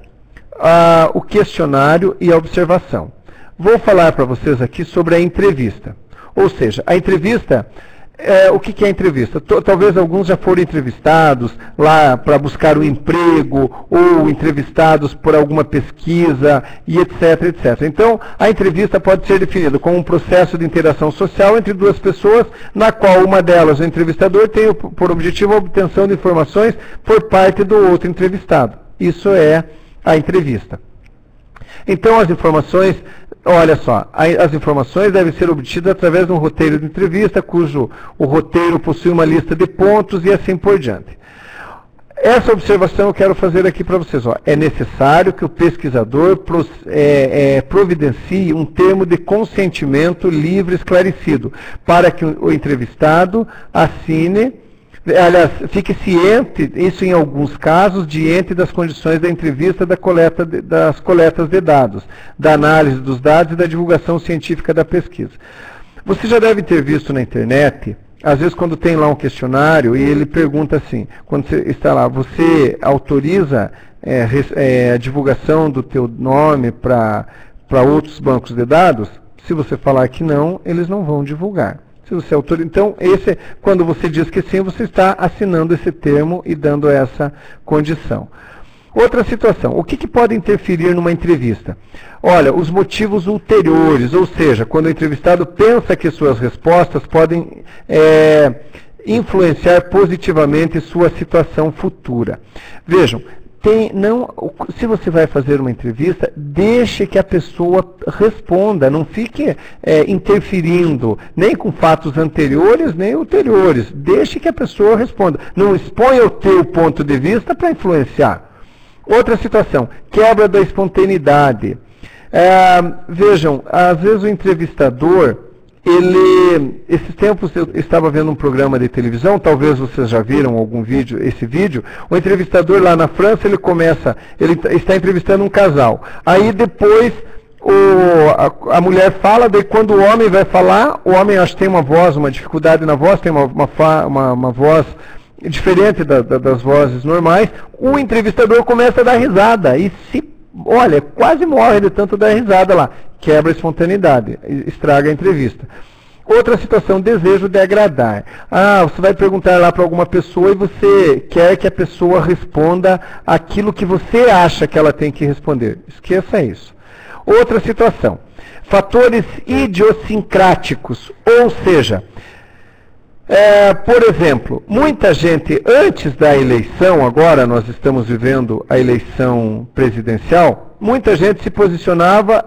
o questionário e a observação. Vou falar para vocês aqui sobre a entrevista. Ou seja, a entrevista, o que é a entrevista? Talvez alguns já foram entrevistados lá para buscar um emprego, ou entrevistados por alguma pesquisa, e etc, etc. Então, a entrevista pode ser definida como um processo de interação social entre 2 pessoas, na qual uma delas, o entrevistador, tem por objetivo a obtenção de informações por parte do outro entrevistado. Isso é a entrevista. Então, as informações, olha só, as informações devem ser obtidas através de um roteiro de entrevista, cujo o roteiro possui uma lista de pontos e assim por diante. Essa observação eu quero fazer aqui para vocês. É necessário que o pesquisador providencie um termo de consentimento livre e esclarecido, para que o entrevistado assine, aliás, fique ciente, isso em alguns casos, diante das condições da entrevista, das coletas de dados, da análise dos dados e da divulgação científica da pesquisa. Você já deve ter visto na internet, às vezes quando tem lá um questionário e ele pergunta assim, quando você está lá, você autoriza a divulgação do teu nome para outros bancos de dados? Se você falar que não, eles não vão divulgar. Se você autoriza, então, quando você diz que sim, você está assinando esse termo e dando essa condição. Outra situação, o que pode interferir numa entrevista? Olha, os motivos ulteriores, ou seja, quando o entrevistado pensa que suas respostas podem influenciar positivamente sua situação futura. Vejam, se você vai fazer uma entrevista, deixe que a pessoa responda, não fique interferindo, nem com fatos anteriores, nem ulteriores. Deixe que a pessoa responda. Não exponha o teu ponto de vista para influenciar. Outra situação, quebra da espontaneidade. Vejam, às vezes o entrevistador, esses tempos eu estava vendo um programa de televisão, talvez vocês já viram esse vídeo, o entrevistador lá na França, ele está entrevistando um casal. Aí depois a mulher fala, daí quando o homem vai falar, o homem acho que tem uma dificuldade na voz, tem uma voz diferente das vozes normais, o entrevistador começa a dar risada e olha, quase morre de tanto dar risada lá. Quebra a espontaneidade, estraga a entrevista. Outra situação, desejo de agradar. Você vai perguntar lá para alguma pessoa e você quer que a pessoa responda aquilo que você acha que ela tem que responder. Esqueça isso. Outra situação, fatores idiosincráticos, ou seja, por exemplo, muita gente, antes da eleição, agora nós estamos vivendo a eleição presidencial, muita gente se posicionava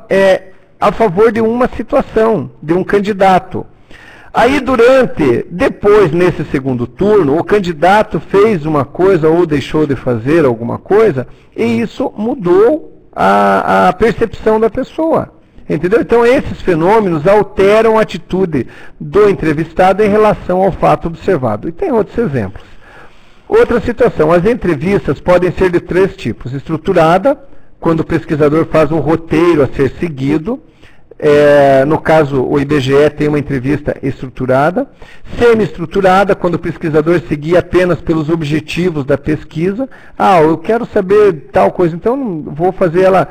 a favor de uma situação, de um candidato. Aí depois, nesse segundo turno, o candidato fez uma coisa ou deixou de fazer alguma coisa, e isso mudou a percepção da pessoa. Entendeu? Então, esses fenômenos alteram a atitude do entrevistado em relação ao fato observado. E tem outros exemplos. Outra situação, as entrevistas podem ser de 3 tipos. Estruturada, quando o pesquisador faz um roteiro a ser seguido. No caso, o IBGE tem uma entrevista estruturada. Semi-estruturada, quando o pesquisador seguia apenas pelos objetivos da pesquisa. Eu quero saber tal coisa, então vou fazer ela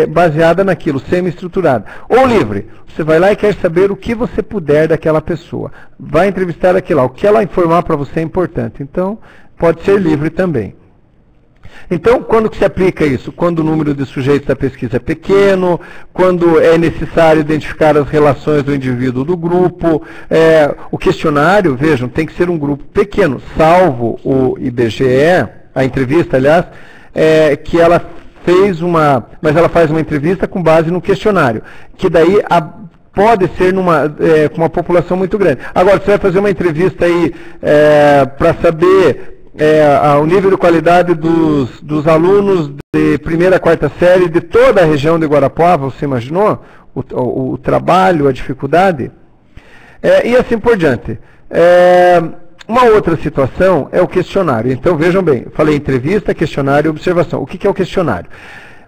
baseada naquilo, semi-estruturada. Ou livre, você vai lá e quer saber o que você puder daquela pessoa. Vai entrevistar aquilo lá, o que ela informar para você é importante. Então, pode ser livre também. Então, quando que se aplica isso? Quando o número de sujeitos da pesquisa é pequeno, quando é necessário identificar as relações do indivíduo do grupo. O questionário, vejam, tem que ser um grupo pequeno, salvo o IBGE, a entrevista, aliás, que ela faz uma entrevista com base no questionário, que daí pode ser com uma população muito grande. Agora, você vai fazer uma entrevista aí para saber o nível de qualidade dos alunos de primeira a quarta série de toda a região de Guarapuava, você imaginou? O trabalho, a dificuldade? E assim por diante. Uma outra situação é o questionário. Então, vejam bem, falei entrevista, questionário e observação. O que é o questionário?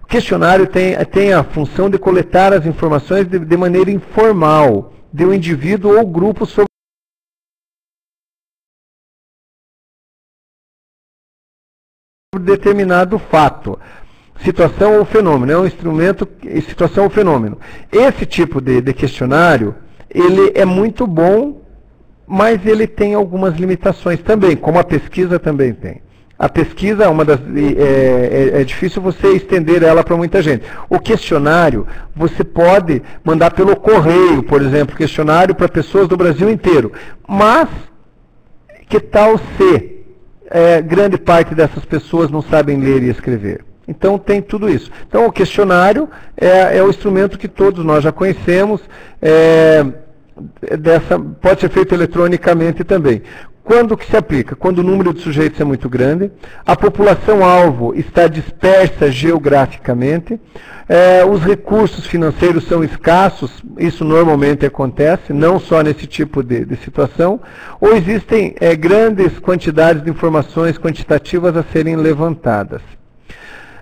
O questionário tem a função de coletar as informações de maneira informal, de um indivíduo ou grupo sobre determinado fato, situação ou fenômeno, é um instrumento, situação ou fenômeno. Esse tipo de questionário, ele é muito bom, mas ele tem algumas limitações também, como a pesquisa também tem. A pesquisa é difícil você estender ela para muita gente. O questionário, você pode mandar pelo correio, por exemplo, questionário para pessoas do Brasil inteiro. Mas, que tal se grande parte dessas pessoas não sabem ler e escrever? Então tem tudo isso. Então o questionário é o instrumento que todos nós já conhecemos, pode ser feito eletronicamente também. Quando que se aplica? Quando o número de sujeitos é muito grande, a população-alvo está dispersa geograficamente, os recursos financeiros são escassos, isso normalmente acontece, não só nesse tipo de situação, ou existem grandes quantidades de informações quantitativas a serem levantadas.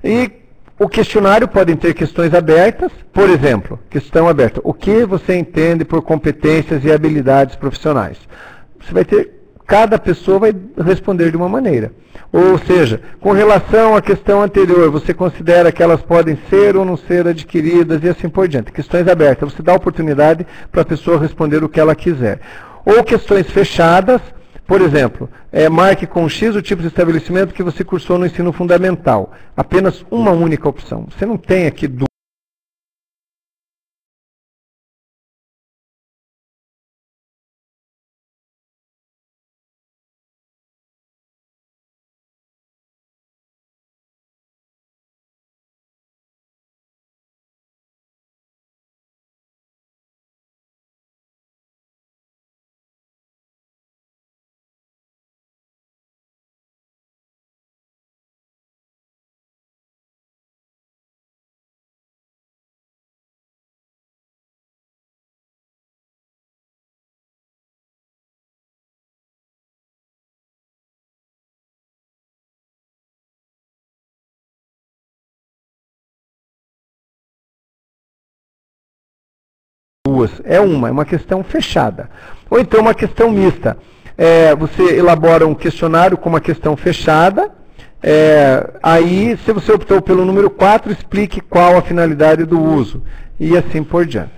E o questionário pode ter questões abertas, por exemplo, questão aberta, o que você entende por competências e habilidades profissionais? Você vai ter, cada pessoa vai responder de uma maneira. Ou seja, com relação à questão anterior, você considera que elas podem ser ou não ser adquiridas e assim por diante. Questões abertas, você dá oportunidade para a pessoa responder o que ela quiser. Ou questões fechadas, por exemplo, marque com X o tipo de estabelecimento que você cursou no ensino fundamental. Apenas uma única opção. Você não tem aqui duas. É uma questão fechada. Ou então uma questão mista. Você elabora um questionário com uma questão fechada, aí, se você optou pelo número 4, explique qual a finalidade do uso, e assim por diante.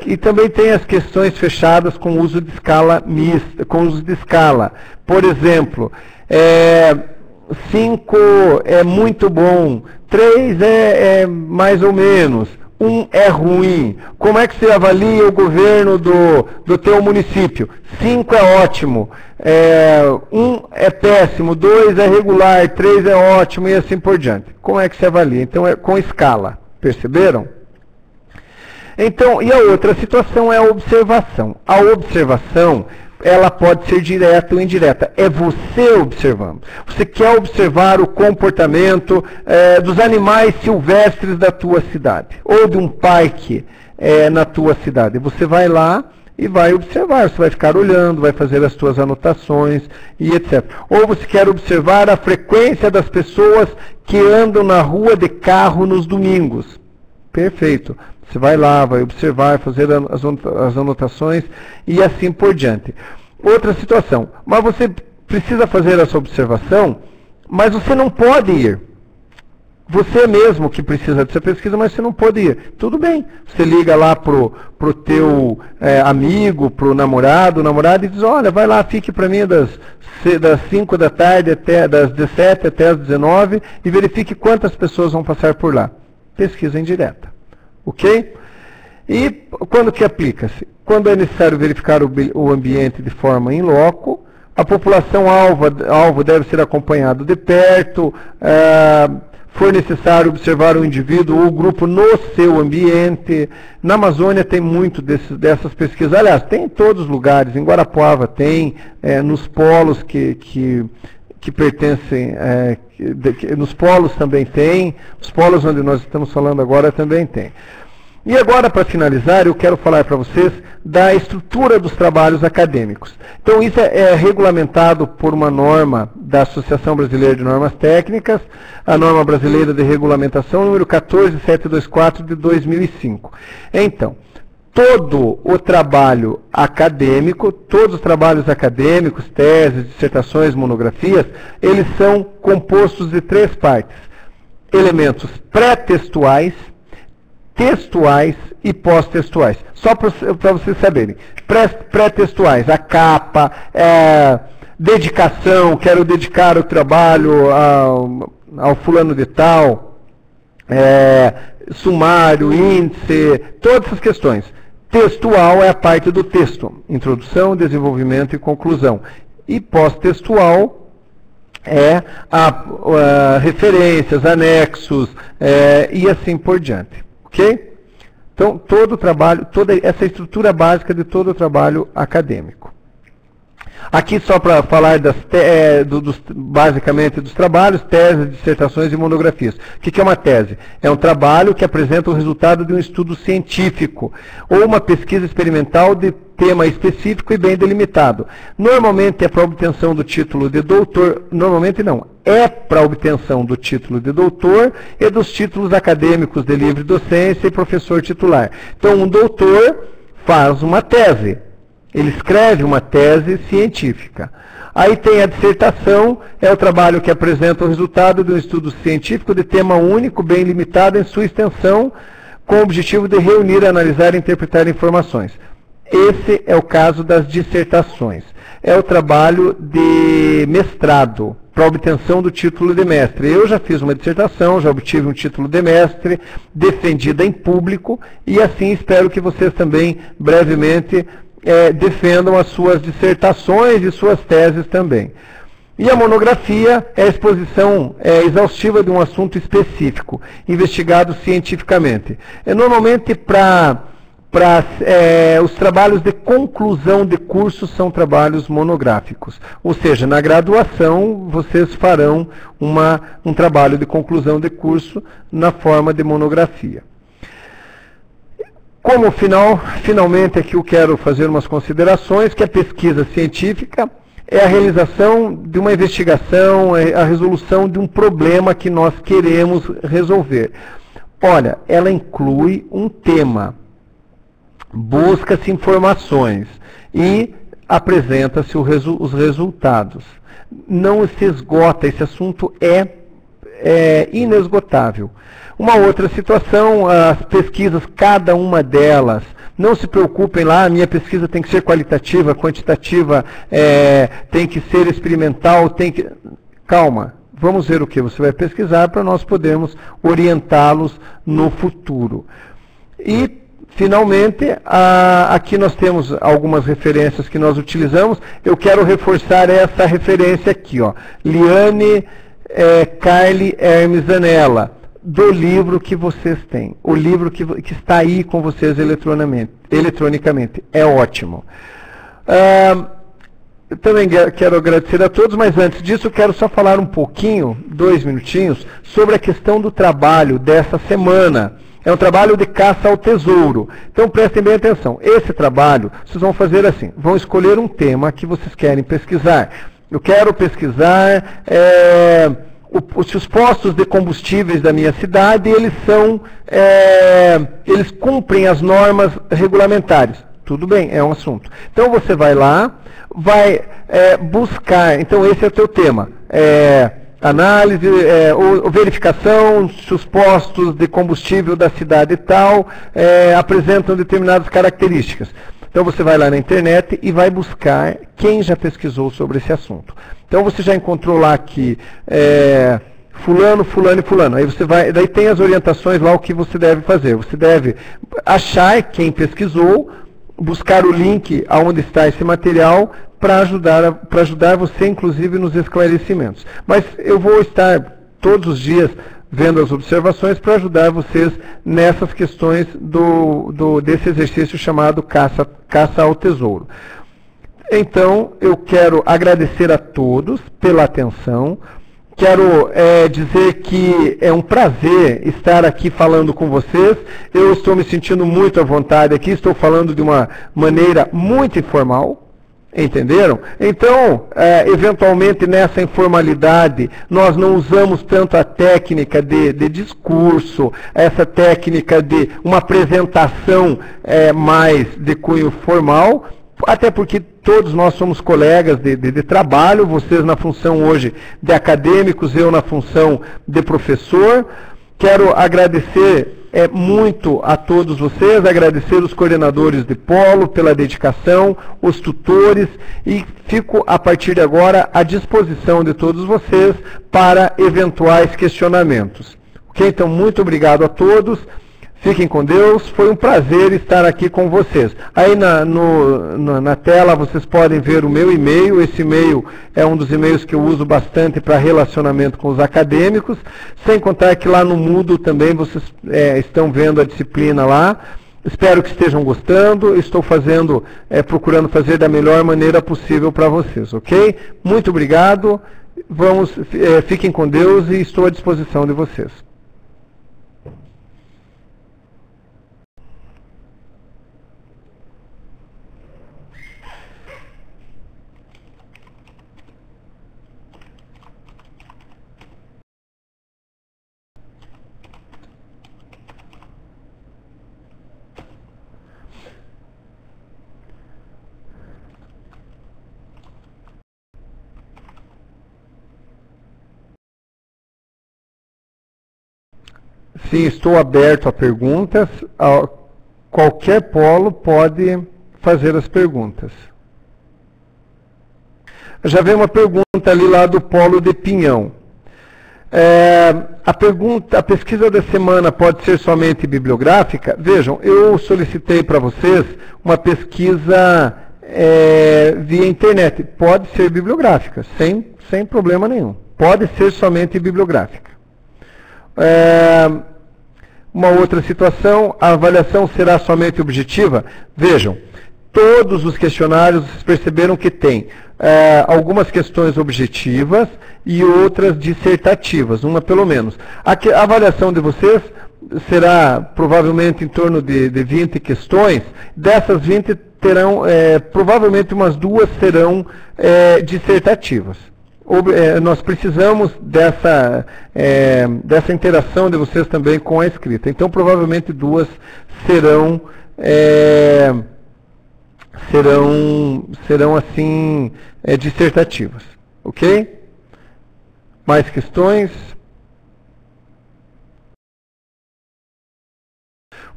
E também tem as questões fechadas com uso de escala mista, com uso de escala. Por exemplo, 5 é muito bom, 3 é mais ou menos, 1 é ruim. Como é que você avalia o governo do teu município? 5 é ótimo, 1 é péssimo, 2 é regular, 3 é ótimo e assim por diante. Como é que se avalia? Então é com escala, perceberam? Então, e a outra situação é a observação. A observação, ela pode ser direta ou indireta. É você observando. Você quer observar o comportamento dos animais silvestres da tua cidade, ou de um parque na tua cidade. Você vai lá e vai observar. Você vai ficar olhando, vai fazer as suas anotações e etc. Ou você quer observar a frequência das pessoas que andam na rua de carro nos domingos. Perfeito. Você vai lá, vai observar, fazer as anotações e assim por diante. Outra situação, mas você precisa fazer essa observação, mas você não pode ir. Você mesmo que precisa dessa pesquisa, mas você não pode ir. Tudo bem, você liga lá pro teu amigo, pro namorado, e diz, olha, vai lá, fique para mim das 5 da tarde até das 17 até as 19 e verifique quantas pessoas vão passar por lá. Pesquisa indireta. Ok? E quando que aplica-se? Quando é necessário verificar o ambiente de forma in loco, a população alvo deve ser acompanhada de perto, for necessário observar o indivíduo ou o grupo no seu ambiente. Na Amazônia tem muito dessas pesquisas. Aliás, tem em todos os lugares. Em Guarapuava tem, nos polos que pertencem, nos polos também tem, os polos onde nós estamos falando agora também tem. E agora, para finalizar, eu quero falar para vocês da estrutura dos trabalhos acadêmicos. Então, isso é regulamentado por uma norma da Associação Brasileira de Normas Técnicas, a norma brasileira de regulamentação número 14724 de 2005. Então, todo o trabalho acadêmico, todos os trabalhos acadêmicos, teses, dissertações, monografias, eles são compostos de 3 partes: elementos pré-textuais, textuais e pós-textuais. Só para vocês saberem. Pré-textuais, a capa, dedicação, quero dedicar o trabalho ao fulano de tal, sumário, índice, todas essas questões. Textual é a parte do texto, introdução, desenvolvimento e conclusão. E pós-textual é referências, anexos e assim por diante. Ok? Então, todo o trabalho, toda essa estrutura básica de todo o trabalho acadêmico. Aqui só para falar basicamente dos trabalhos, teses, dissertações e monografias. O que é uma tese? É um trabalho que apresenta o resultado de um estudo científico ou uma pesquisa experimental de tema específico e bem delimitado. Normalmente é para obtenção do título de doutor, normalmente não, é para obtenção do título de doutor e dos títulos acadêmicos de livre docência e professor titular. Então, um doutor faz uma tese. Ele escreve uma tese científica. Aí tem a dissertação, é o trabalho que apresenta o resultado de um estudo científico de tema único, bem limitado em sua extensão, com o objetivo de reunir, analisar e interpretar informações. Esse é o caso das dissertações. É o trabalho de mestrado, para obtenção do título de mestre. Eu já fiz uma dissertação, já obtive um título de mestre, defendida em público, e assim espero que vocês também, brevemente, defendam as suas dissertações e suas teses também. E a monografia é a exposição exaustiva de um assunto específico, investigado cientificamente. Normalmente os trabalhos de conclusão de curso são trabalhos monográficos. Ou seja, na graduação vocês farão um trabalho de conclusão de curso na forma de monografia. Como finalmente aqui eu quero fazer umas considerações, que a pesquisa científica é a realização de uma investigação, é a resolução de um problema que nós queremos resolver. Olha, ela inclui um tema, busca-se informações e apresenta-se os resultados. Não se esgota, esse assunto é inesgotável. Uma outra situação, as pesquisas, cada uma delas, não se preocupem lá, a minha pesquisa tem que ser qualitativa, quantitativa, tem que ser experimental, Calma, vamos ver o que você vai pesquisar para nós podermos orientá-los no futuro. E, finalmente, aqui nós temos algumas referências que nós utilizamos. Eu quero reforçar essa referência aqui, ó, Liane Carli Hermes Anella, do livro que vocês têm, o livro que está aí com vocês eletronicamente. É ótimo. Eu também quero agradecer a todos, mas antes disso eu quero só falar um pouquinho, 2 minutinhos, sobre a questão do trabalho dessa semana. É um trabalho de caça ao tesouro. Então prestem bem atenção. Esse trabalho, vocês vão fazer assim, vão escolher um tema que vocês querem pesquisar. Eu quero pesquisar se os postos de combustíveis da minha cidade, eles cumprem as normas regulamentares. Tudo bem, é um assunto. Então você vai lá, vai buscar, então esse é o teu tema. Análise, ou verificação se os postos de combustível da cidade tal apresentam determinadas características. Então você vai lá na internet e vai buscar quem já pesquisou sobre esse assunto. Então você já encontrou lá que fulano, fulano e fulano. Aí você vai, daí tem as orientações lá o que você deve fazer. Você deve achar quem pesquisou, buscar o link aonde está esse material para ajudar você, inclusive, nos esclarecimentos. Mas eu vou estar todos os dias vendo as observações para ajudar vocês nessas questões desse exercício chamado caça ao tesouro. Então, eu quero agradecer a todos pela atenção. Quero dizer que é um prazer estar aqui falando com vocês. Eu estou me sentindo muito à vontade aqui, estou falando de uma maneira muito informal. Entenderam? Então, eventualmente nessa informalidade, nós não usamos tanto a técnica de discurso, essa técnica de uma apresentação mais de cunho formal, até porque todos nós somos colegas de trabalho, vocês na função hoje de acadêmicos, eu na função de professor. Quero agradecer muito a todos vocês, agradecer os coordenadores de polo pela dedicação, os tutores, e fico a partir de agora à disposição de todos vocês para eventuais questionamentos. Ok? Então, muito obrigado a todos. Fiquem com Deus, foi um prazer estar aqui com vocês. Aí na tela vocês podem ver o meu e-mail. Esse e-mail é um dos e-mails que eu uso bastante para relacionamento com os acadêmicos, sem contar que lá no Moodle também vocês estão vendo a disciplina lá. Espero que estejam gostando, estou procurando fazer da melhor maneira possível para vocês, ok? Muito obrigado, fiquem com Deus e estou à disposição de vocês. Sim, estou aberto a perguntas. Qualquer polo pode fazer as perguntas. Já veio uma pergunta ali lá do polo de Pinhão. A pesquisa da semana pode ser somente bibliográfica? Vejam, eu solicitei para vocês uma pesquisa via internet. Pode ser bibliográfica, sem problema nenhum. Pode ser somente bibliográfica. Uma outra situação, a avaliação será somente objetiva? Vejam, todos os questionários vocês perceberam que tem algumas questões objetivas e outras dissertativas, uma pelo menos. A avaliação de vocês será provavelmente em torno de 20 questões. Dessas 20 terão, provavelmente umas 2 serão dissertativas. Nós precisamos dessa interação de vocês também com a escrita. Então, provavelmente 2 serão assim, dissertativas. Ok? Mais questões?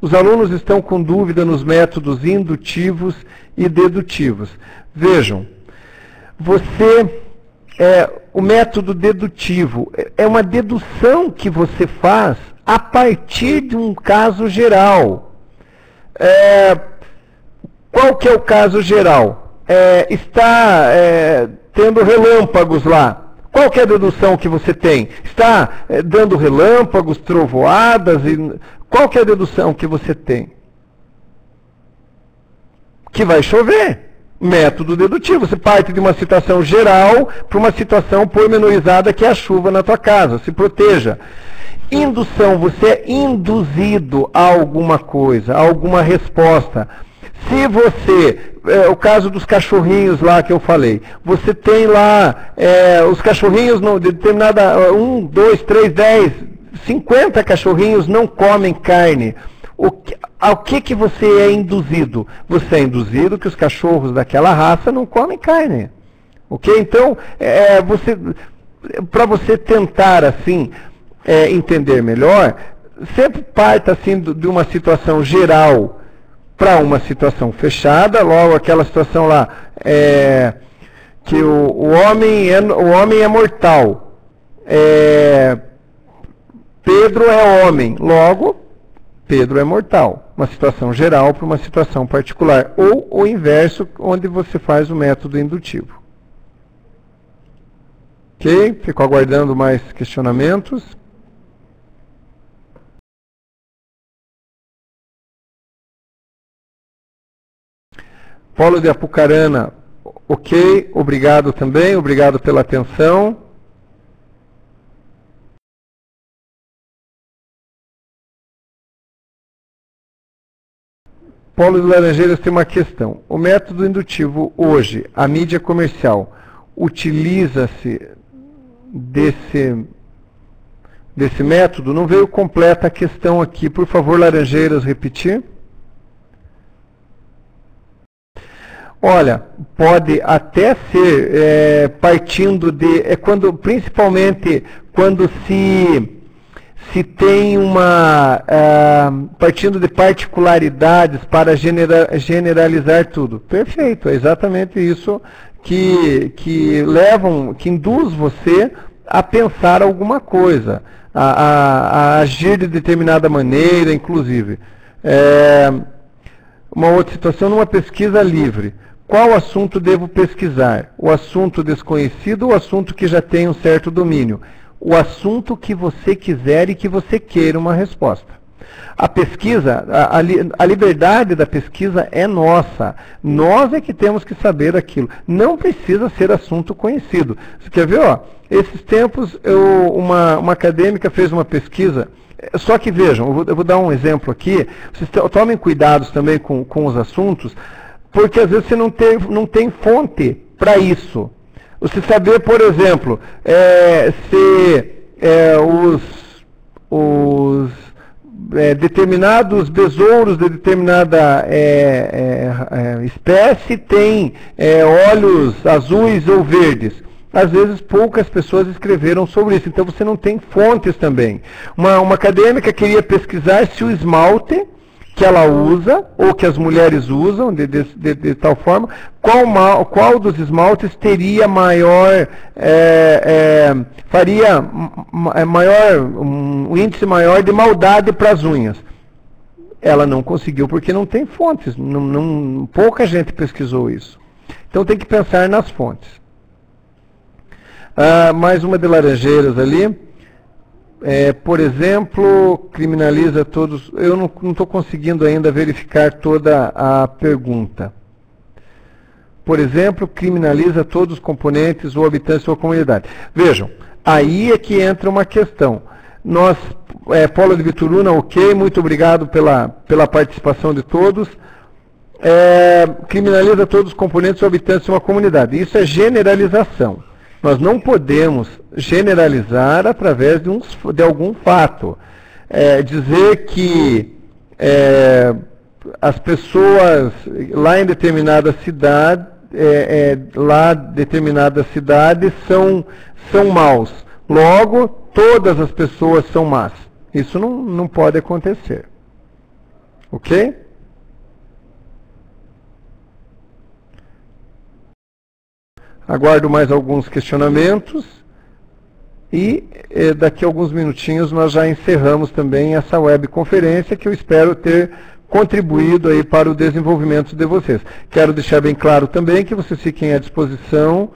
Os alunos estão com dúvida nos métodos indutivos e dedutivos. Vejam, o método dedutivo é uma dedução que você faz a partir de um caso geral. Qual que é o caso geral? Está tendo relâmpagos lá. Qual que é a dedução que você tem? Está dando relâmpagos, trovoadas? Qual que é a dedução que você tem? Que vai chover. Método dedutivo. Você parte de uma situação geral para uma situação pormenorizada, que é a chuva na tua casa. Se proteja. Indução, você é induzido a alguma coisa, a alguma resposta. Se você, o caso dos cachorrinhos lá que eu falei, você tem lá os cachorrinhos, de determinada, 1, 2, 3, 10, 50 cachorrinhos não comem carne. Ao que você é induzido? Você é induzido que os cachorros daquela raça não comem carne. Ok? Então, para você tentar assim entender melhor, sempre parta assim de uma situação geral para uma situação fechada. Logo, aquela situação lá que o homem é mortal. Pedro é homem. Logo, Pedro é mortal. Uma situação geral para uma situação particular. Ou o inverso, onde você faz o método indutivo. Ok? Fico aguardando mais questionamentos. Polo de Apucarana, ok, obrigado também, obrigado pela atenção. Polo de Laranjeiras tem uma questão. O método indutivo hoje, a mídia comercial, utiliza-se desse método? Não veio completa a questão aqui. Por favor, Laranjeiras, repetir. Olha, pode até ser partindo de... principalmente quando se tem uma... partindo de particularidades para generalizar tudo. Perfeito, é exatamente isso que induz você a pensar alguma coisa, a agir de determinada maneira, inclusive. Uma outra situação, numa pesquisa livre. Qual assunto devo pesquisar? O assunto desconhecido ou o assunto que já tem um certo domínio? O assunto que você quiser e que você queira uma resposta. A pesquisa, a liberdade da pesquisa é nossa. Nós é que temos que saber aquilo. Não precisa ser assunto conhecido. Você quer ver? Ó, esses tempos, uma acadêmica fez uma pesquisa. Só que vejam, eu vou dar um exemplo aqui. Vocês tomem cuidados também com os assuntos, porque às vezes você não tem fonte para isso. Você saber, por exemplo, se determinados besouros de determinada espécie têm olhos azuis ou verdes. Às vezes poucas pessoas escreveram sobre isso, então você não tem fontes também. Uma acadêmica queria pesquisar se o esmalte que ela usa, ou que as mulheres usam de tal forma, qual dos esmaltes teria faria um índice maior de maldade para as unhas. Ela não conseguiu porque não tem fontes, pouca gente pesquisou isso. Então tem que pensar nas fontes. Mais uma de Laranjeiras ali. Por exemplo, criminaliza todos... Eu não estou conseguindo ainda verificar toda a pergunta. Por exemplo, criminaliza todos os componentes ou habitantes da sua comunidade. Vejam, aí é que entra uma questão. Nós, Polo de Bituruna, ok, muito obrigado pela participação de todos. Criminaliza todos os componentes ou habitantes de uma comunidade. Isso é generalização. Nós não podemos generalizar através de algum fato. Dizer que as pessoas lá em determinada cidade, determinadas cidades são maus. Logo, todas as pessoas são más. Isso não pode acontecer. Ok? Aguardo mais alguns questionamentos e daqui a alguns minutinhos nós já encerramos também essa webconferência que eu espero ter contribuído aí para o desenvolvimento de vocês. Quero deixar bem claro também que vocês fiquem à disposição,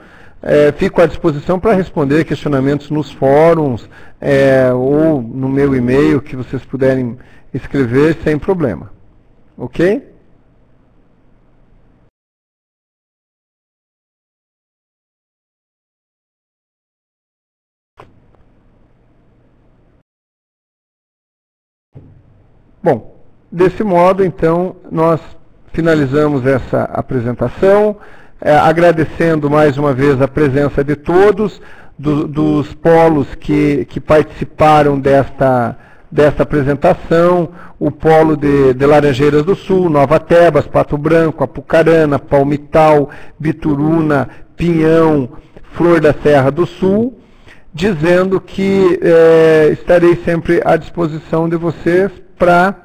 fico à disposição para responder questionamentos nos fóruns ou no meu e-mail que vocês puderem escrever sem problema. Ok? Bom, desse modo, então, nós finalizamos essa apresentação, agradecendo mais uma vez a presença de todos, dos polos que participaram desta apresentação, o polo de Laranjeiras do Sul, Nova Tebas, Pato Branco, Apucarana, Palmital, Bituruna, Pinhão, Flor da Serra do Sul, dizendo que estarei sempre à disposição de vocês para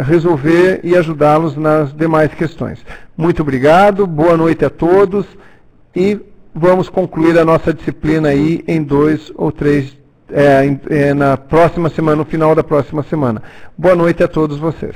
resolver e ajudá-los nas demais questões. Muito obrigado, boa noite a todos e vamos concluir a nossa disciplina aí em 2 ou 3, na próxima semana, no final da próxima semana. Boa noite a todos vocês.